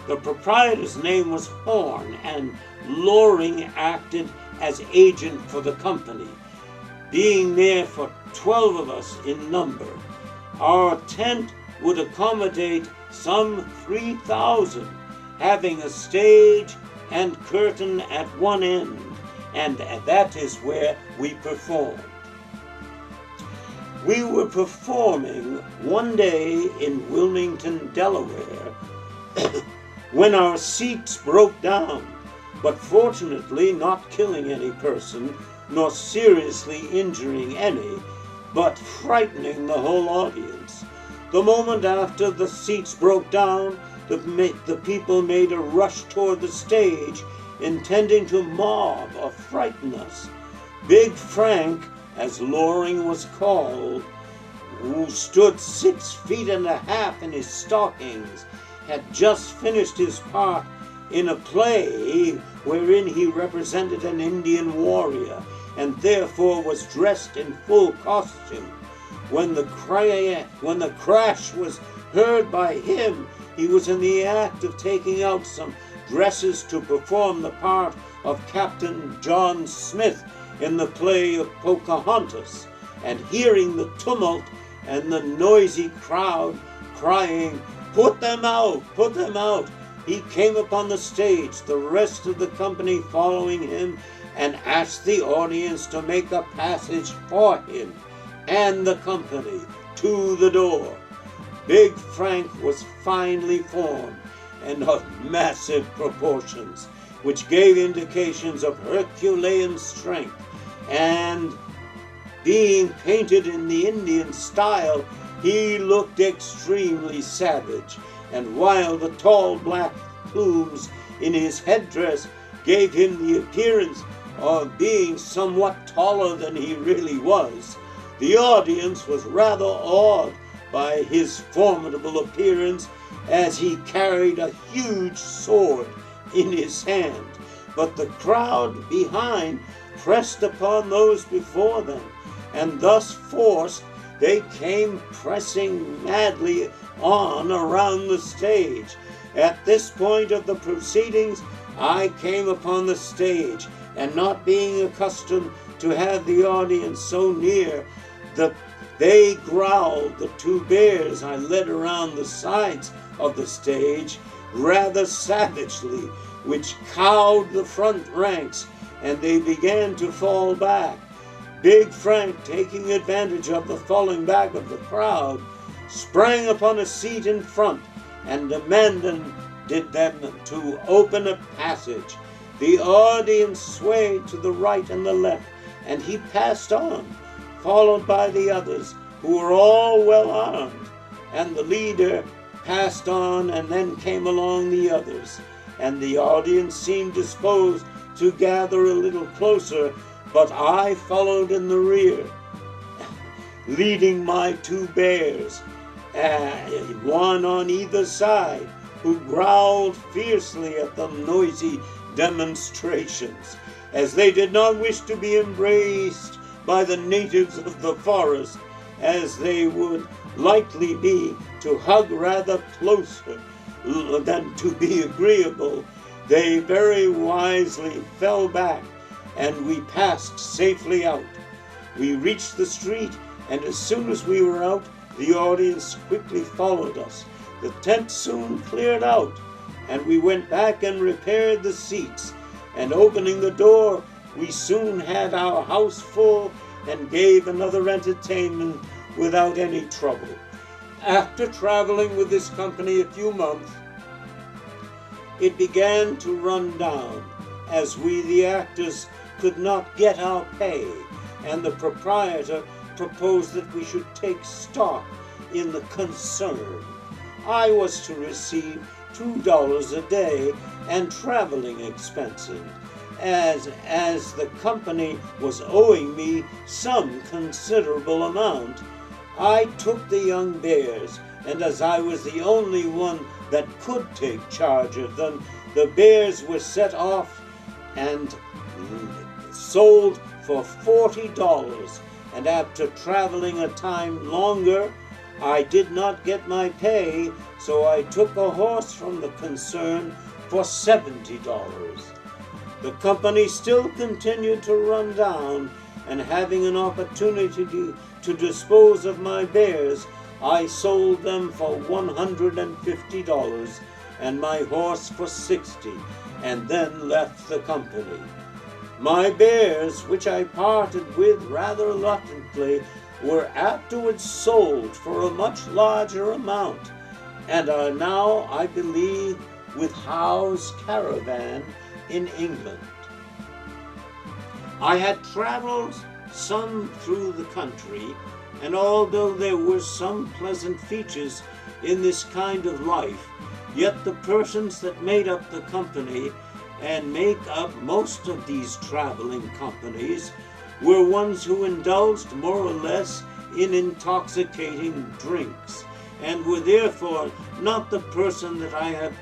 The proprietor's name was Horn, and Loring acted as agent for the company, being there for 12 of us in number. Our tent would accommodate some 3,000, having a stage and curtain at one end, and that is where we performed. We were performing one day in Wilmington, Delaware, when our seats broke down, but fortunately not killing any person, nor seriously injuring any, but frightening the whole audience. The moment after the seats broke down, the people made a rush toward the stage, intending to mob or frighten us. Big Frank, as Loring was called, who stood 6 feet and a half in his stockings, had just finished his part in a play wherein he represented an Indian warrior, and therefore was dressed in full costume. When the crash was heard by him, he was in the act of taking out some dresses to perform the part of Captain John Smith in the play of Pocahontas, and hearing the tumult and the noisy crowd crying, "Put them out! Put them out!" he came upon the stage, the rest of the company following him, and asked the audience to make a passage for him and the company to the door. Big Frank was finely formed and of massive proportions, which gave indications of Herculean strength, and being painted in the Indian style, he looked extremely savage, and while the tall black plumes in his headdress gave him the appearance of being somewhat taller than he really was, the audience was rather awed by his formidable appearance, as he carried a huge sword in his hand. But the crowd behind pressed upon those before them, and thus forced, they came pressing madly on around the stage. At this point of the proceedings, I came upon the stage, and not being accustomed to have the audience so near, they growled. The two bears I led around the sides of the stage rather savagely, which cowed the front ranks, and they began to fall back. Big Frank, taking advantage of the falling back of the crowd, sprang upon a seat in front and demanded them to open a passage. The audience swayed to the right and the left, and he passed on, followed by the others, who were all well armed, and the leader passed on, and then came along the others, and the audience seemed disposed to gather a little closer, but I followed in the rear, leading my two bears, one on either side, who growled fiercely at the noisy demonstrations, as they did not wish to be embraced by the natives of the forest, as they would likely be to hug rather closer than to be agreeable, they very wisely fell back, and we passed safely out. We reached the street, and as soon as we were out, the audience quickly followed us. The tent soon cleared out, and we went back and repaired the seats, and opening the door, we soon had our house full and gave another entertainment without any trouble. After traveling with this company a few months, it began to run down, as we, the actors, could not get our pay, and the proprietor proposed that we should take stock in the concern. I was to receive $2 a day and traveling expenses, as the company was owing me some considerable amount. I took the young bears, and as I was the only one that could take charge of them, the bears were set off and sold for $40, and after traveling a time longer, I did not get my pay, so I took a horse from the concern for $70. The company still continued to run down, and having an opportunity to dispose of my bears, I sold them for $150 and my horse for $60, and then left the company. My bears, which I parted with rather reluctantly, were afterwards sold for a much larger amount, and are now, I believe, with Howe's caravan in England. I had traveled some through the country, and although there were some pleasant features in this kind of life, yet the persons that made up the company and make up most of these traveling companies were ones who indulged more or less in intoxicating drinks, and were therefore not the person that I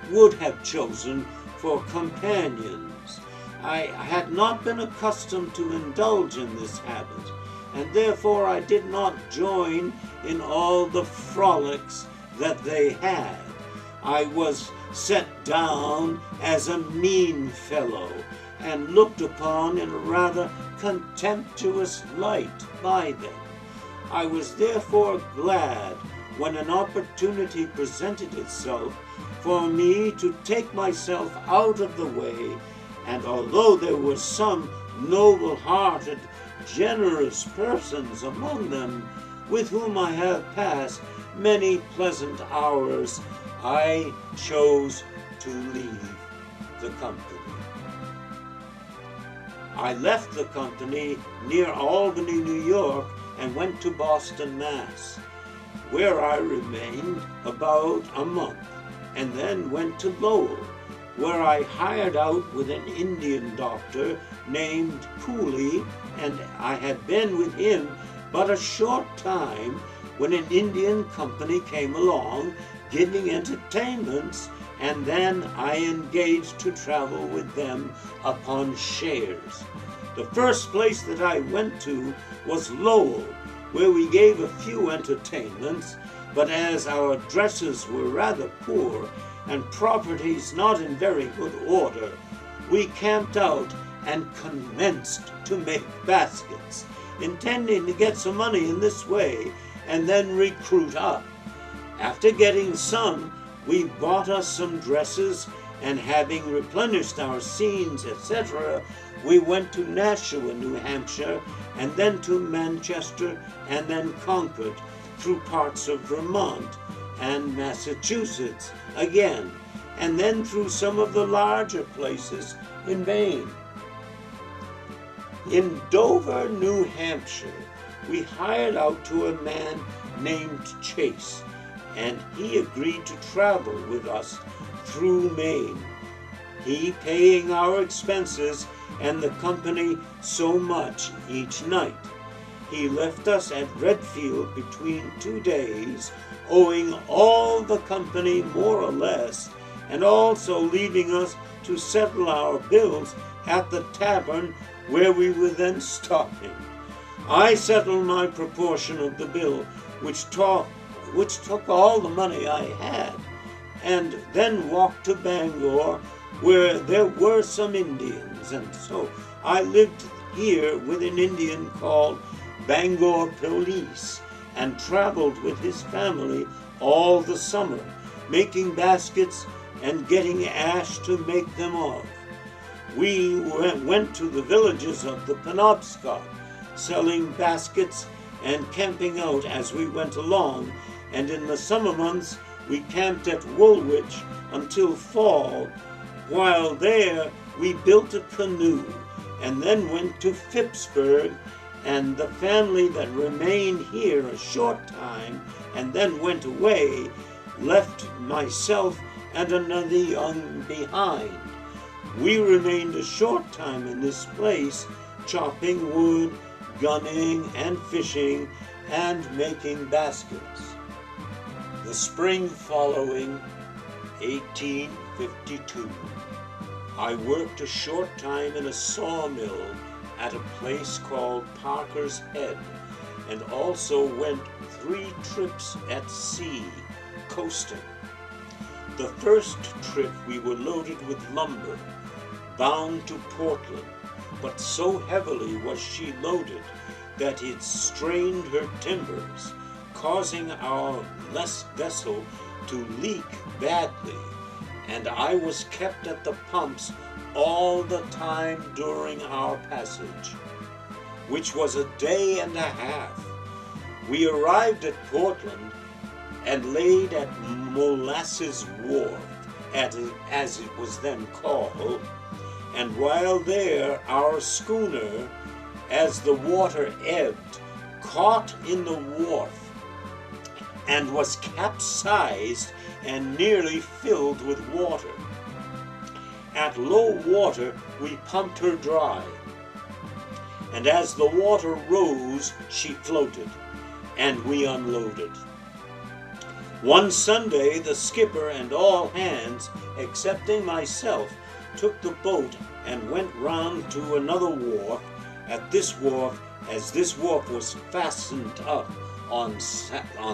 would have chosen for companions. I had not been accustomed to indulge in this habit, and therefore I did not join in all the frolics that they had. I was set down as a mean fellow, and looked upon in a rather contemptuous light by them. I was therefore glad when an opportunity presented itself for me to take myself out of the way, and although there were some noble-hearted, generous persons among them with whom I have passed many pleasant hours, I chose to leave the company. I left the company near Albany, New York, and went to Boston, Mass., where I remained about a month, and then went to Lowell, where I hired out with an Indian doctor named Cooley, and I had been with him but a short time when an Indian company came along giving entertainments, and then I engaged to travel with them upon shares. The first place that I went to was Lowell, where we gave a few entertainments, but as our dresses were rather poor and properties not in very good order, we camped out and commenced to make baskets, intending to get some money in this way and then recruit up. After getting some, we bought us some dresses, and having replenished our scenes, etc., we went to Nashua, New Hampshire, and then to Manchester, and then Concord, through parts of Vermont and Massachusetts again, and then through some of the larger places in Maine. In Dover, New Hampshire, we hired out to a man named Chase, and he agreed to travel with us through Maine, he paying our expenses and the company so much each night. He left us at Redfield between 2 days, owing all the company more or less, and also leaving us to settle our bills at the tavern where we were then stopping. I settled my proportion of the bill, which took all the money I had, and then walked to Bangor, where there were some Indians, and so I lived here with an Indian called Bangor Police, and traveled with his family all the summer, making baskets and getting ash to make them of. We went to the villages of the Penobscot, selling baskets and camping out as we went along, and in the summer months we camped at Woolwich until fall. While there we built a canoe and then went to Phippsburg, and the family that remained here a short time and then went away left myself and another young behind. We remained a short time in this place, chopping wood, gunning and fishing, and making baskets. The spring following 1852, I worked a short time in a sawmill at a place called Parker's Head, and also went 3 trips at sea, coasting. The first trip we were loaded with lumber, bound to Portland, but so heavily was she loaded that it strained her timbers, causing our vessel to leak badly, and I was kept at the pumps all the time during our passage, which was a day and a half. We arrived at Portland and laid at Molasses Wharf, as it was then called, and while there our schooner, as the water ebbed, caught in the wharf and was capsized and nearly filled with water. At low water we pumped her dry, and as the water rose she floated, and we unloaded. One Sunday the skipper and all hands, excepting myself, took the boat and went round to another wharf. At this wharf, as this wharf was fastened up on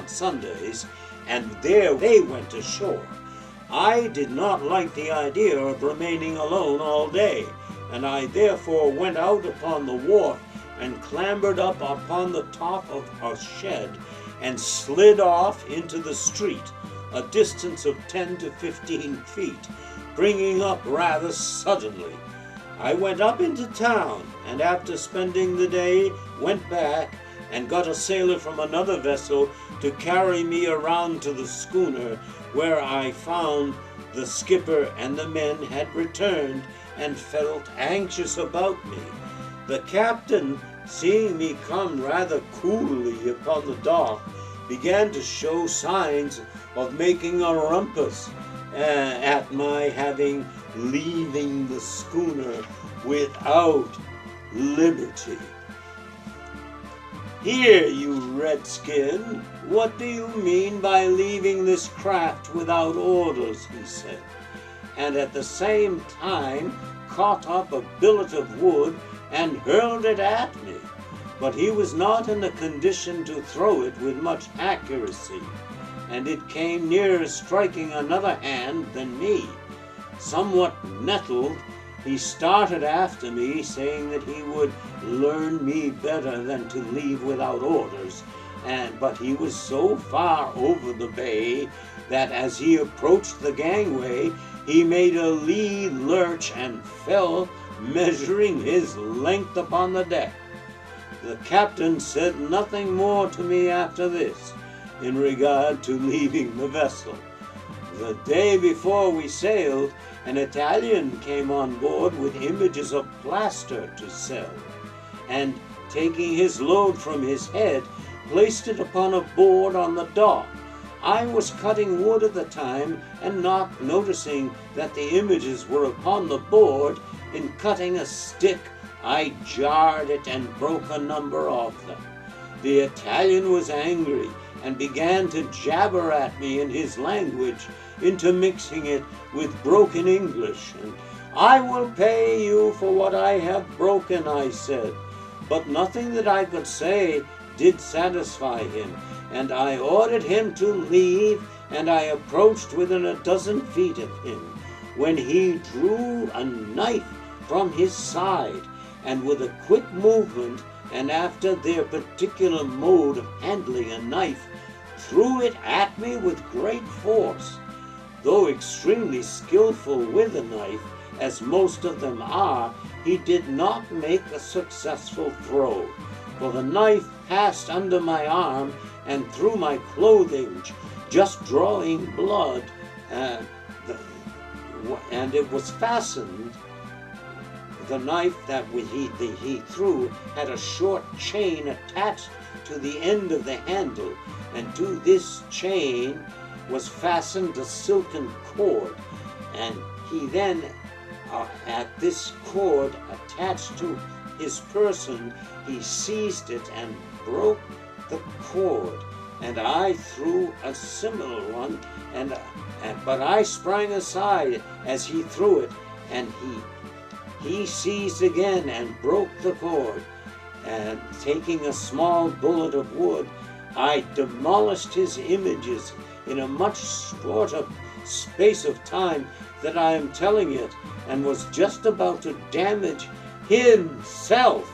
Sundays, and there they went ashore. I did not like the idea of remaining alone all day, and I therefore went out upon the wharf and clambered up upon the top of a shed and slid off into the street, a distance of 10 to 15 feet, bringing up rather suddenly. I went up into town, and after spending the day, went back and got a sailor from another vessel to carry me around to the schooner, where I found the skipper and the men had returned and felt anxious about me. The captain, seeing me come rather coolly upon the dock, began to show signs of making a rumpus at my having leaving the schooner without liberty. "Here, you redskin, what do you mean by leaving this craft without orders?" he said, and at the same time caught up a billet of wood and hurled it at me. But he was not in a condition to throw it with much accuracy, and it came nearer striking another hand than me. Somewhat nettled, he started after me, saying that he would learn me better than to leave without orders, but he was so far over the bay that as he approached the gangway, he made a lee lurch and fell, measuring his length upon the deck. The captain said nothing more to me after this in regard to leaving the vessel. The day before we sailed, an Italian came on board with images of plaster to sell, and taking his load from his head, placed it upon a board on the dock. I was cutting wood at the time, and not noticing that the images were upon the board, in cutting a stick, I jarred it and broke a number of them. The Italian was angry and began to jabber at me in his language, intermixing it with broken English. And "I will pay you for what I have broken," I said. But nothing that I could say did satisfy him, and I ordered him to leave, and I approached within a dozen feet of him, when he drew a knife from his side, and with a quick movement, and after their particular mode of handling a knife, threw it at me with great force. Though extremely skillful with a knife, as most of them are, he did not make a successful throw, for the knife passed under my arm and through my clothing, just drawing blood, and it was fastened. The knife that he threw had a short chain attached to the end of the handle, and to this chain was fastened a silken cord, and he then, at this cord attached to his person, he seized it and broke the cord, and I threw a similar one, but I sprang aside as he threw it, and he seized again and broke the cord, and taking a small bullet of wood, I demolished his images in a much shorter space of time that I am telling it, and was just about to damage himself,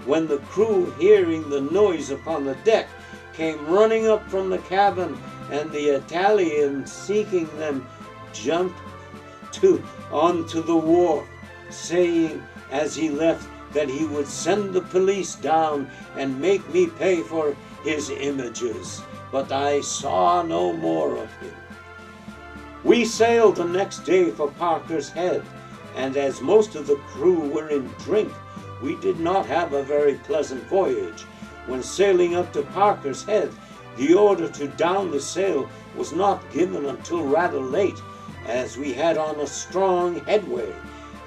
when the crew, hearing the noise upon the deck, came running up from the cabin, and the Italian, seeking them, jumped onto the wharf, saying as he left that he would send the police down and make me pay for his images. But I saw no more of him. We sailed the next day for Parker's Head, and as most of the crew were in drink, we did not have a very pleasant voyage. When sailing up to Parker's Head, the order to down the sail was not given until rather late, as we had on a strong headway,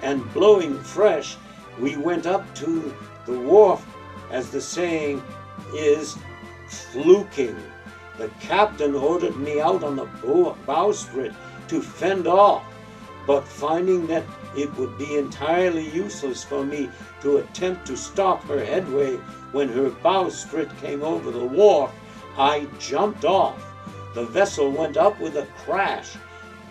and blowing fresh, we went up to the wharf, as the saying is, fluking. The captain ordered me out on the bowsprit to fend off, but finding that it would be entirely useless for me to attempt to stop her headway when her bowsprit came over the wharf, I jumped off. The vessel went up with a crash,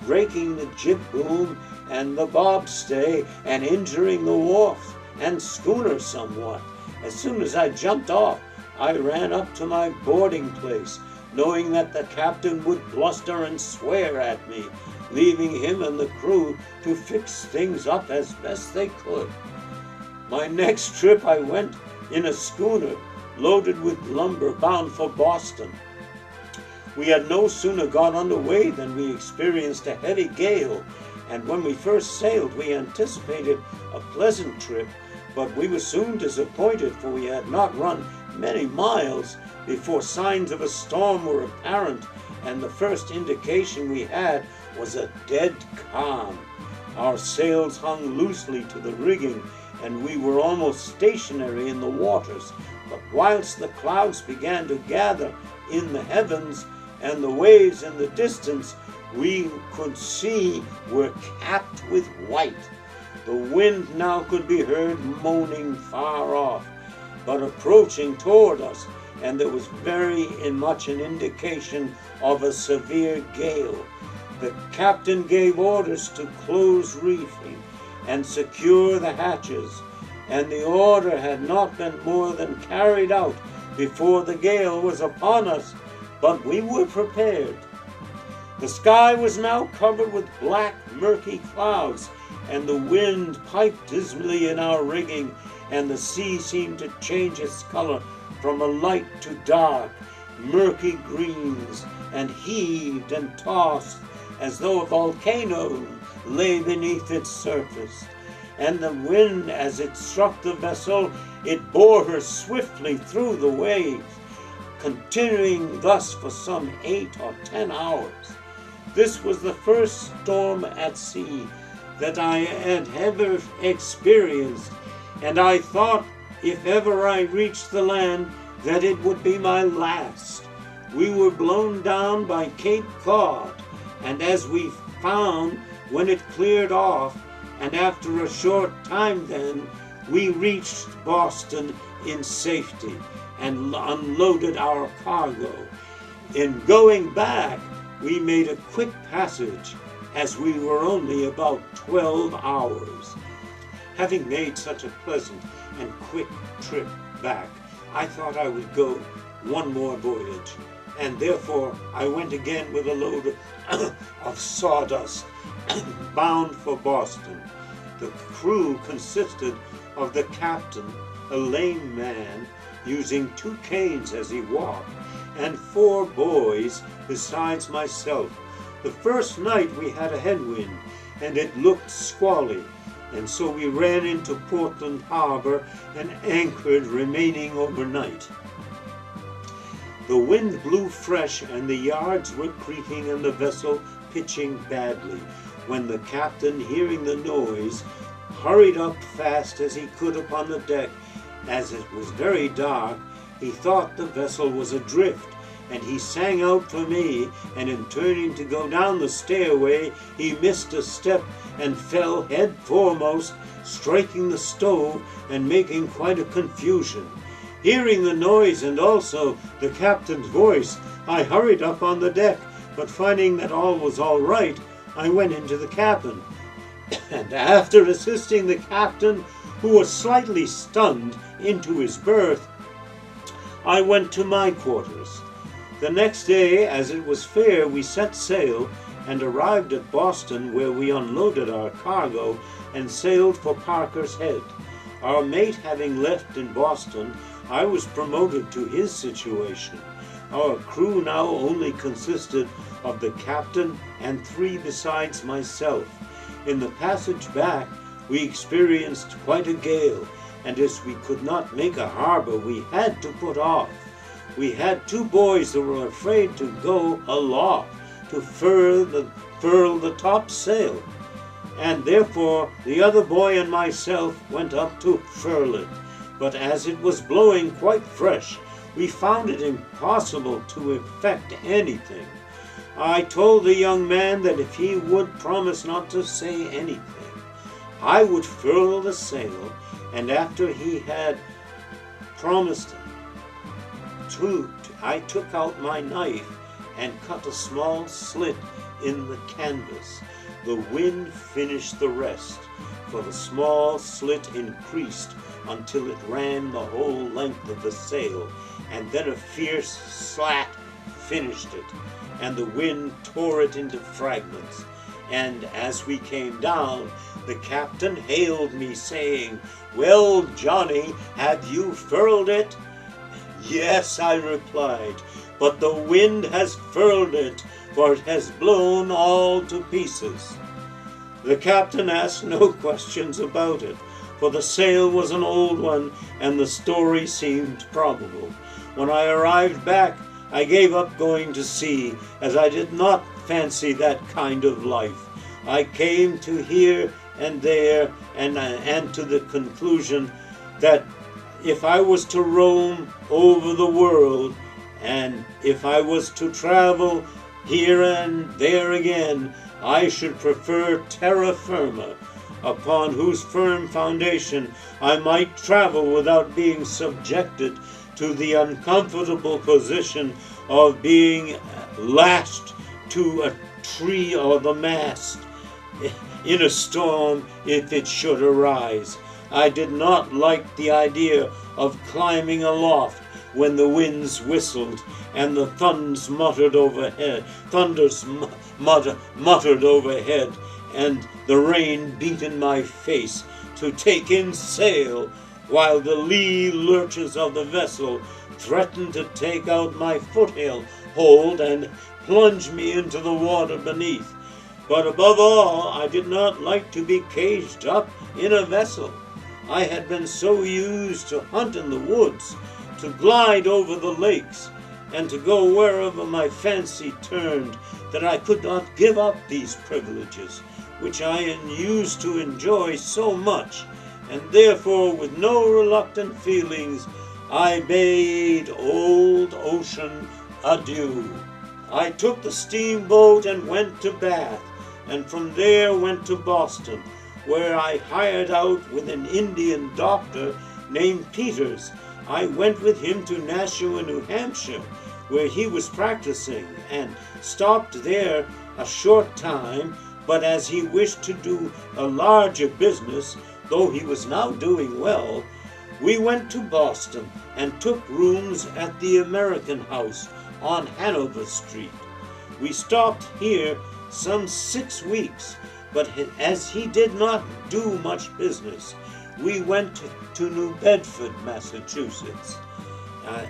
breaking the jib boom and the bobstay and injuring the wharf and schooner somewhat. As soon as I jumped off, I ran up to my boarding place, knowing that the captain would bluster and swear at me, leaving him and the crew to fix things up as best they could. My next trip I went in a schooner loaded with lumber bound for Boston. We had no sooner got underway than we experienced a heavy gale, and when we first sailed we anticipated a pleasant trip, but we were soon disappointed, for we had not run many miles before signs of a storm were apparent, and the first indication we had was a dead calm. Our sails hung loosely to the rigging, and we were almost stationary in the waters, but whilst the clouds began to gather in the heavens, and the waves in the distance we could see were capped with white. The wind now could be heard moaning far off, but approaching toward us, and there was very much an indication of a severe gale. The captain gave orders to close reefing and secure the hatches, and the order had not been more than carried out before the gale was upon us, but we were prepared. The sky was now covered with black, murky clouds, and the wind piped dismally in our rigging, and the sea seemed to change its color from a light to dark, murky greens, and heaved and tossed as though a volcano lay beneath its surface. And the wind, as it struck the vessel, it bore her swiftly through the waves, continuing thus for some 8 or 10 hours. This was the first storm at sea that I had ever experienced, and I thought if ever I reached the land that it would be my last. We were blown down by Cape Cod, and as we found when it cleared off, and after a short time then, we reached Boston in safety and unloaded our cargo. In going back, we made a quick passage, as we were only about 12 hours. Having made such a pleasant and quick trip back, I thought I would go one more voyage, and therefore I went again with a load of sawdust bound for Boston. The crew consisted of the captain, a lame man, using 2 canes as he walked, and 4 boys besides myself. The first night we had a headwind, and it looked squally, and so we ran into Portland Harbor and anchored, remaining overnight. The wind blew fresh, and the yards were creaking and the vessel pitching badly, when the captain, hearing the noise, hurried up fast as he could upon the deck. As it was very dark, he thought the vessel was adrift, and he sang out for me, and in turning to go down the stairway, he missed a step and fell head foremost, striking the stove and making quite a confusion. Hearing the noise and also the captain's voice, I hurried up on the deck, but finding that all was all right, I went into the cabin. And after assisting the captain, who was slightly stunned, into his berth, I went to my quarters. The next day, as it was fair, we set sail and arrived at Boston, where we unloaded our cargo and sailed for Parker's Head. Our mate having left in Boston, I was promoted to his situation. Our crew now only consisted of the captain and 3 besides myself. In the passage back, we experienced quite a gale, and as we could not make a harbor, we had to put off. We had 2 boys that were afraid to go aloft to furl the topsail, and therefore the other boy and myself went up to furl it. But as it was blowing quite fresh, we found it impossible to effect anything. I told the young man that if he would promise not to say anything, I would furl the sail, and after he had promised I took out my knife and cut a small slit in the canvas. The wind finished the rest, for the small slit increased until it ran the whole length of the sail, and then a fierce slat finished it, and the wind tore it into fragments. And as we came down, the captain hailed me, saying, "Well, Johnny, have you furled it?" "Yes," I replied, "but the wind has furled it, for it has blown all to pieces." The captain asked no questions about it, for the sail was an old one, and the story seemed probable. When I arrived back, I gave up going to sea, as I did not fancy that kind of life. I came to here and there, and to the conclusion that if I was to roam over the world, and if I was to travel here and there again, I should prefer terra firma, upon whose firm foundation I might travel without being subjected to the uncomfortable position of being lashed to a tree or the mast in a storm if it should arise. I did not like the idea of climbing aloft when the winds whistled and the thunders muttered overhead, and the rain beat in my face, to take in sail, while the lee lurches of the vessel threatened to take out my foothold and plunge me into the water beneath. But above all, I did not like to be caged up in a vessel. I had been so used to hunt in the woods, to glide over the lakes, and to go wherever my fancy turned, that I could not give up these privileges, which I am used to enjoy so much, and therefore with no reluctant feelings I bade old ocean adieu. I took the steamboat and went to Bath, and from there went to Boston, where I hired out with an Indian doctor named Peters, I went with him to Nashua, New Hampshire, where he was practicing, and stopped there a short time, but as he wished to do a larger business, though he was now doing well, we went to Boston and took rooms at the American House on Hanover Street. We stopped here some 6 weeks, but as he did not do much business, we went to New Bedford, Massachusetts,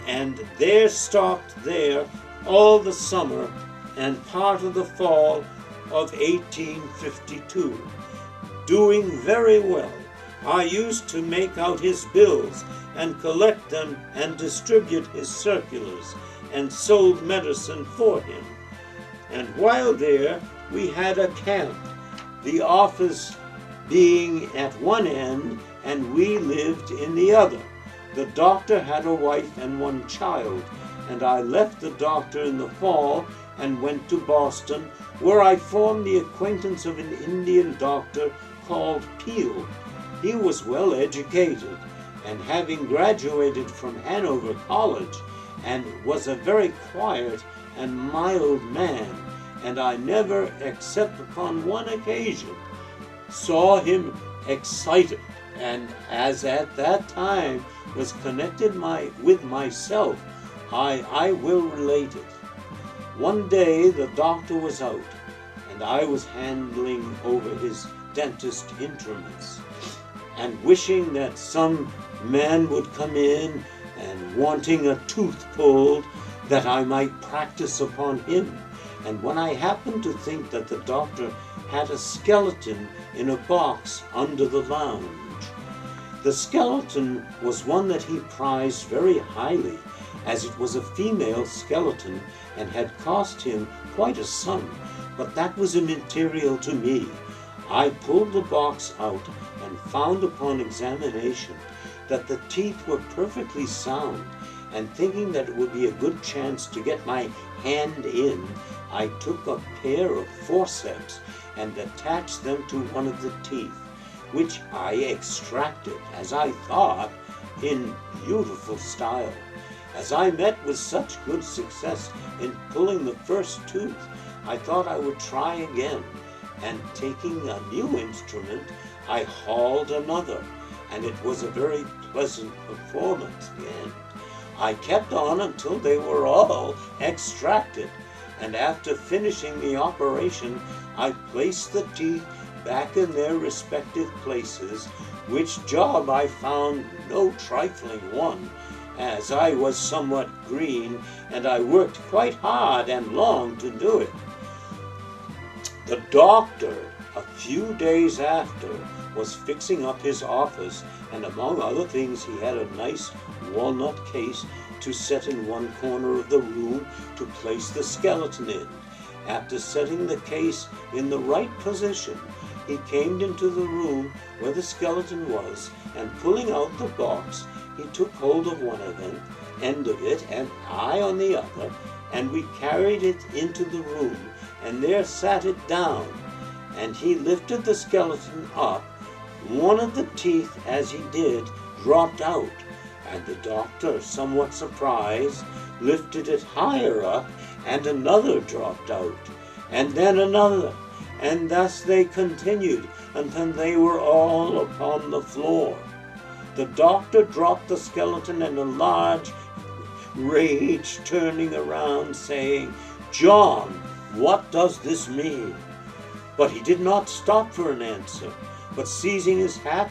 and there stopped there all the summer and part of the fall of 1852, doing very well. I used to make out his bills and collect them and distribute his circulars, and sold medicine for him. And while there, we had a camp, the office being at one end and we lived in the other. The doctor had a wife and 1 child, and I left the doctor in the fall and went to Boston, where I formed the acquaintance of an Indian doctor called Peel. He was well educated, and having graduated from Hanover College, and was a very quiet and mild man, and I never, except upon one occasion, saw him excited, and as at that time was connected with myself, I will relate it. One day the doctor was out, and I was handling over his dentist instruments, and wishing that some man would come in and wanting a tooth pulled, that I might practice upon him. And when I happened to think that the doctor had a skeleton in a box under the lounge, the skeleton was one that he prized very highly, as it was a female skeleton and had cost him quite a sum, but that was immaterial to me. I pulled the box out and found upon examination that the teeth were perfectly sound, and thinking that it would be a good chance to get my hand in, I took a pair of forceps and attached them to one of the teeth, which I extracted, as I thought, in beautiful style. As I met with such good success in pulling the first tooth, I thought I would try again, and taking a new instrument, I hauled another, and it was a very pleasant performance again. I kept on until they were all extracted, and after finishing the operation, I placed the teeth back in their respective places, which job I found no trifling one, as I was somewhat green, and I worked quite hard and long to do it. The doctor, a few days after, was fixing up his office, and among other things he had a nice walnut case to set in one corner of the room to place the skeleton in. After setting the case in the right position, he came into the room where the skeleton was, and pulling out the box, he took hold of one end of it, and I on the other, and we carried it into the room, and there sat it down, and he lifted the skeleton up. One of the teeth, as he did, dropped out, and the doctor, somewhat surprised, lifted it higher up, and another dropped out, and then another, and thus they continued until they were all upon the floor. The doctor dropped the skeleton in a large rage, turning around, saying, "John, what does this mean?" But he did not stop for an answer, but seizing his hat,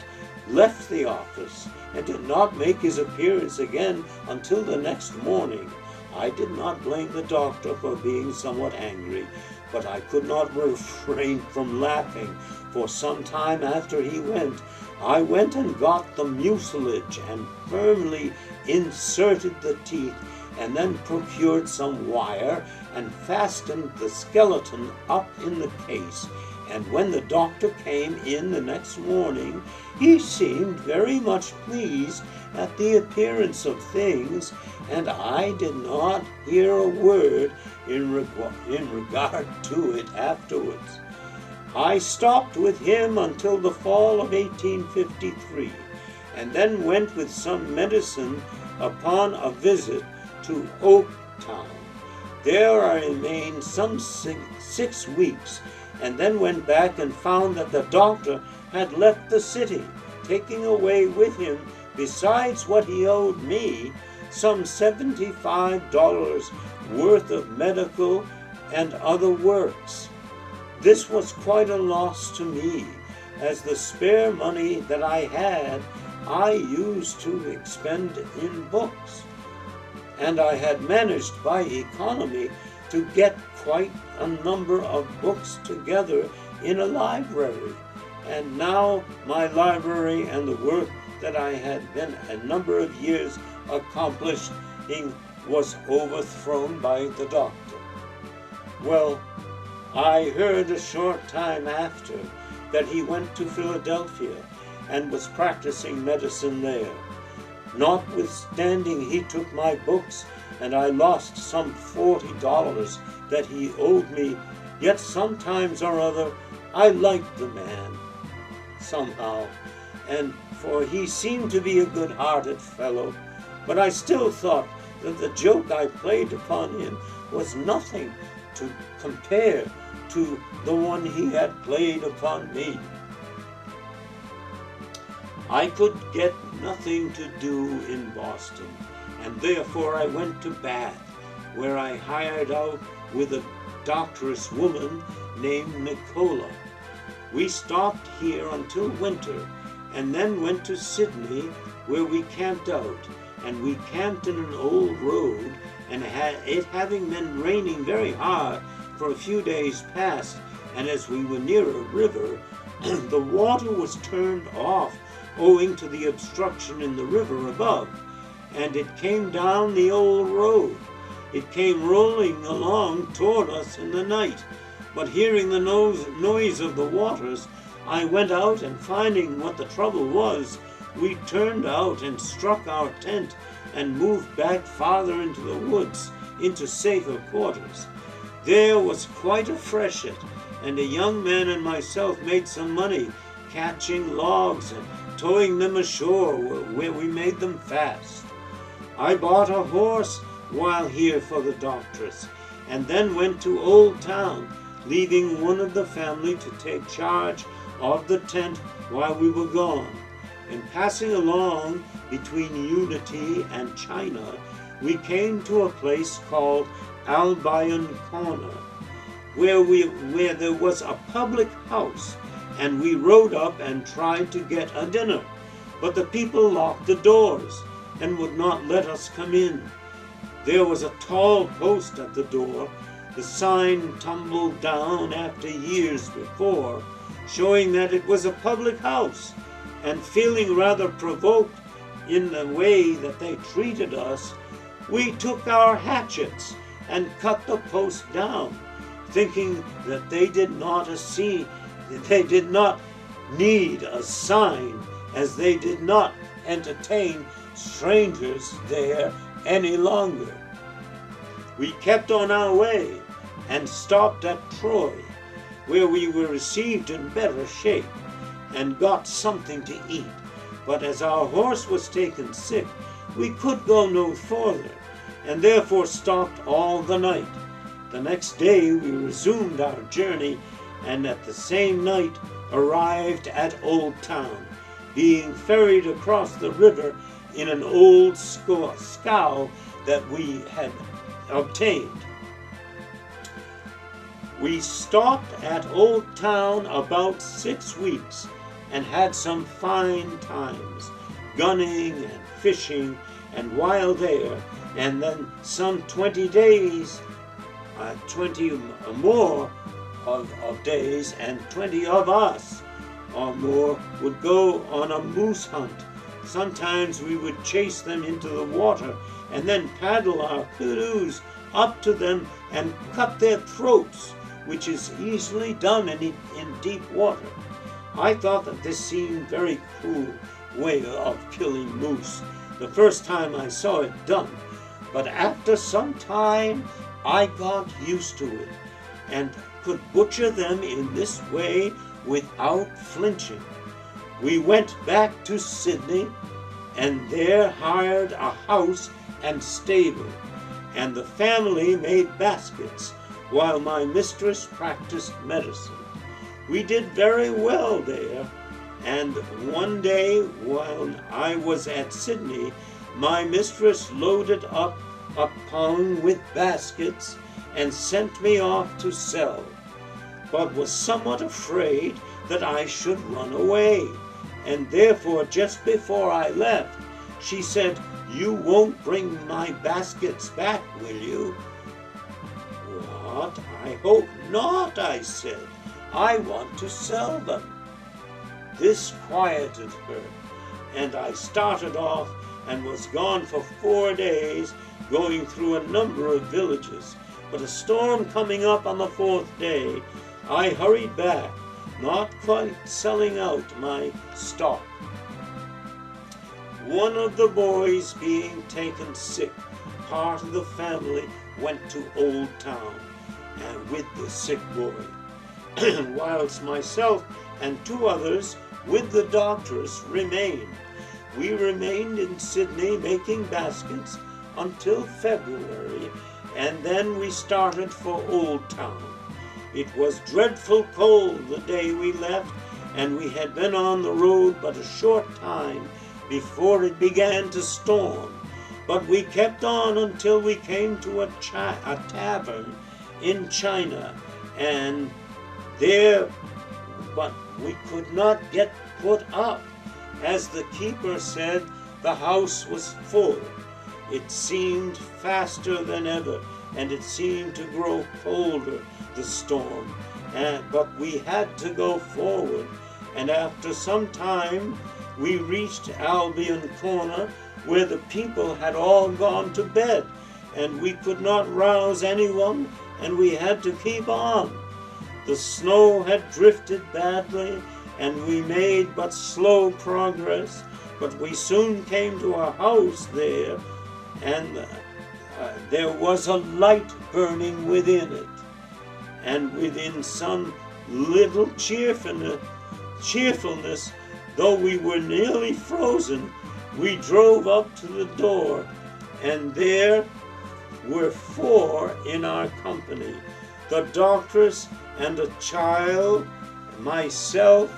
left the office, and did not make his appearance again until the next morning. I did not blame the doctor for being somewhat angry, but I could not refrain from laughing, for some time after he went, I went and got the mucilage and firmly inserted the teeth, and then procured some wire and fastened the skeleton up in the case. And when the doctor came in the next morning, he seemed very much pleased at the appearance of things, and I did not hear a word in regard to it afterwards. I stopped with him until the fall of 1853, and then went with some medicine upon a visit to Oaktown. There I remained some 6 weeks, and then went back and found that the doctor had left the city, taking away with him, besides what he owed me, some $75 worth of medical and other works. This was quite a loss to me, as the spare money that I had I used to expend in books, and I had managed by economy to get quite a number of books together in a library, and now my library and the work that I had been a number of years accomplishing was overthrown by the doctor. Well, I heard a short time after that he went to Philadelphia and was practicing medicine there. Notwithstanding, he took my books, and I lost some $40 that he owed me, yet sometimes or other I liked the man somehow, and for he seemed to be a good-hearted fellow, but I still thought that the joke I played upon him was nothing to compare to the one he had played upon me. I could get nothing to do in Boston, and therefore I went to Bath, where I hired out with a doctorous woman named Nicola. We stopped here until winter, and then went to Sydney, where we camped out, and we camped in an old road, and it having been raining very hard for a few days past, and as we were near a river, the water was turned off owing to the obstruction in the river above, and it came down the old road. It came rolling along toward us in the night, but hearing the noise of the waters, I went out, and finding what the trouble was, we turned out and struck our tent and moved back farther into the woods, into safer quarters. There was quite a freshet, and a young man and myself made some money catching logs and towing them ashore where we made them fast. I bought a horse while here for the doctress, and then went to Old Town, leaving one of the family to take charge of the tent while we were gone. In passing along between Unity and China, we came to a place called Albion Corner, where there was a public house, and we rode up and tried to get a dinner, but the people locked the doors and would not let us come in. There was a tall post at the door, the sign tumbled down after years before, showing that it was a public house, and feeling rather provoked in the way that they treated us, we took our hatchets and cut the post down, thinking that they did not need a sign, as they did not entertain strangers there any longer. We kept on our way and stopped at Troy, where we were received in better shape and got something to eat. But as our horse was taken sick, we could go no further, and therefore stopped all the night. The next day we resumed our journey, and at the same night arrived at Old Town, being ferried across the river in an old scow that we had obtained. We stopped at Old Town about 6 weeks, and had some fine times, gunning and fishing, and while there, and then some 20 days, 20 or more of days, and 20 of us or more would go on a moose hunt. Sometimes we would chase them into the water, and then paddle our canoes up to them and cut their throats, which is easily done in deep water. I thought that this seemed a very cruel way of killing moose the first time I saw it done, but after some time I got used to it and could butcher them in this way without flinching. We went back to Sydney, and there hired a house and stable, and the family made baskets while my mistress practiced medicine. We did very well there, and one day while I was at Sydney, my mistress loaded up a pung with baskets and sent me off to sell, but was somewhat afraid that I should run away, and therefore just before I left, she said, "You won't bring my baskets back, will you?" "What? I hope not," I said. "I want to sell them." This quieted her, and I started off and was gone for 4 days, going through a number of villages. But a storm coming up on the 4th day, I hurried back, not quite selling out my stock. One of the boys being taken sick, part of the family went to Old Town and with the sick boy, whilst myself and 2 others with the doctors remained. We remained in Sydney making baskets until February, and then we started for Old Town. It was dreadful cold the day we left, and we had been on the road but a short time before it began to storm. But we kept on until we came to a tavern in China, and there, but we could not get put up, as the keeper said the house was full. It seemed faster than ever, and it seemed to grow colder, the storm, but we had to go forward, and after some time we reached Albion Corner, where the people had all gone to bed, and we could not rouse anyone, and we had to keep on. The snow had drifted badly, and we made but slow progress, but we soon came to a house there, and there was a light burning within it, and within some little cheerfulness, though we were nearly frozen, we drove up to the door, and there were 4 in our company, the doctress and a child, myself,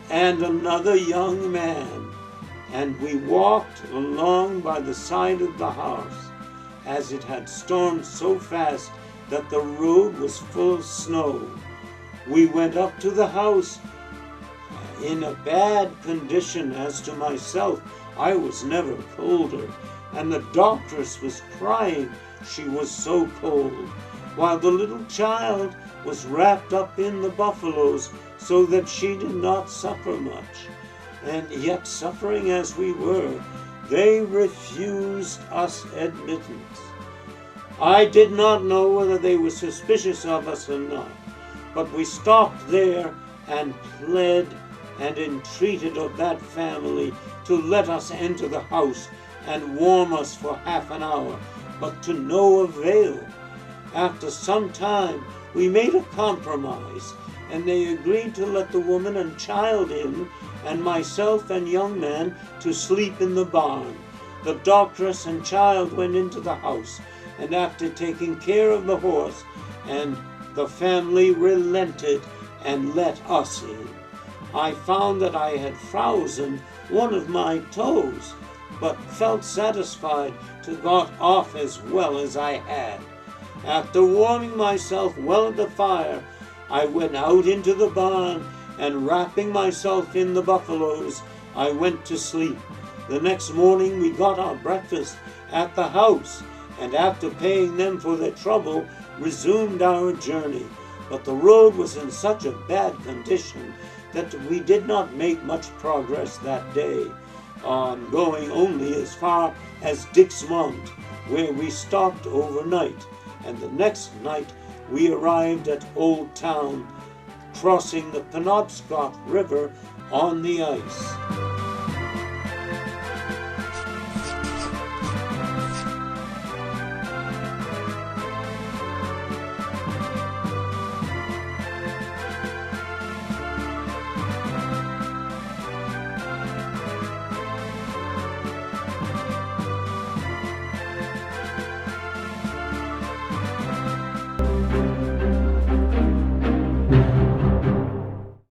and another young man, and we walked along by the side of the house, as it had stormed so fast that the road was full of snow. We went up to the house in a bad condition. As to myself, I was never colder, and the doctress was crying, she was so cold, while the little child was wrapped up in the buffaloes, so that she did not suffer much. And yet, suffering as we were, they refused us admittance. I did not know whether they were suspicious of us or not, but we stopped there and pled and entreated of that family to let us enter the house and warm us for half an hour, but to no avail. After some time, we made a compromise, and they agreed to let the woman and child in, and myself and young man to sleep in the barn. The doctress and child went into the house, and after taking care of the horse, and the family relented and let us in. I found that I had frozen one of my toes, but felt satisfied to got off as well as I had. After warming myself well at the fire, I went out into the barn, and wrapping myself in the buffaloes, I went to sleep. The next morning we got our breakfast at the house, and after paying them for their trouble, resumed our journey. But the road was in such a bad condition that we did not make much progress that day, on going only as far as Dixmont, where we stopped overnight, and the next night we arrived at Old Town, crossing the Penobscot River on the ice.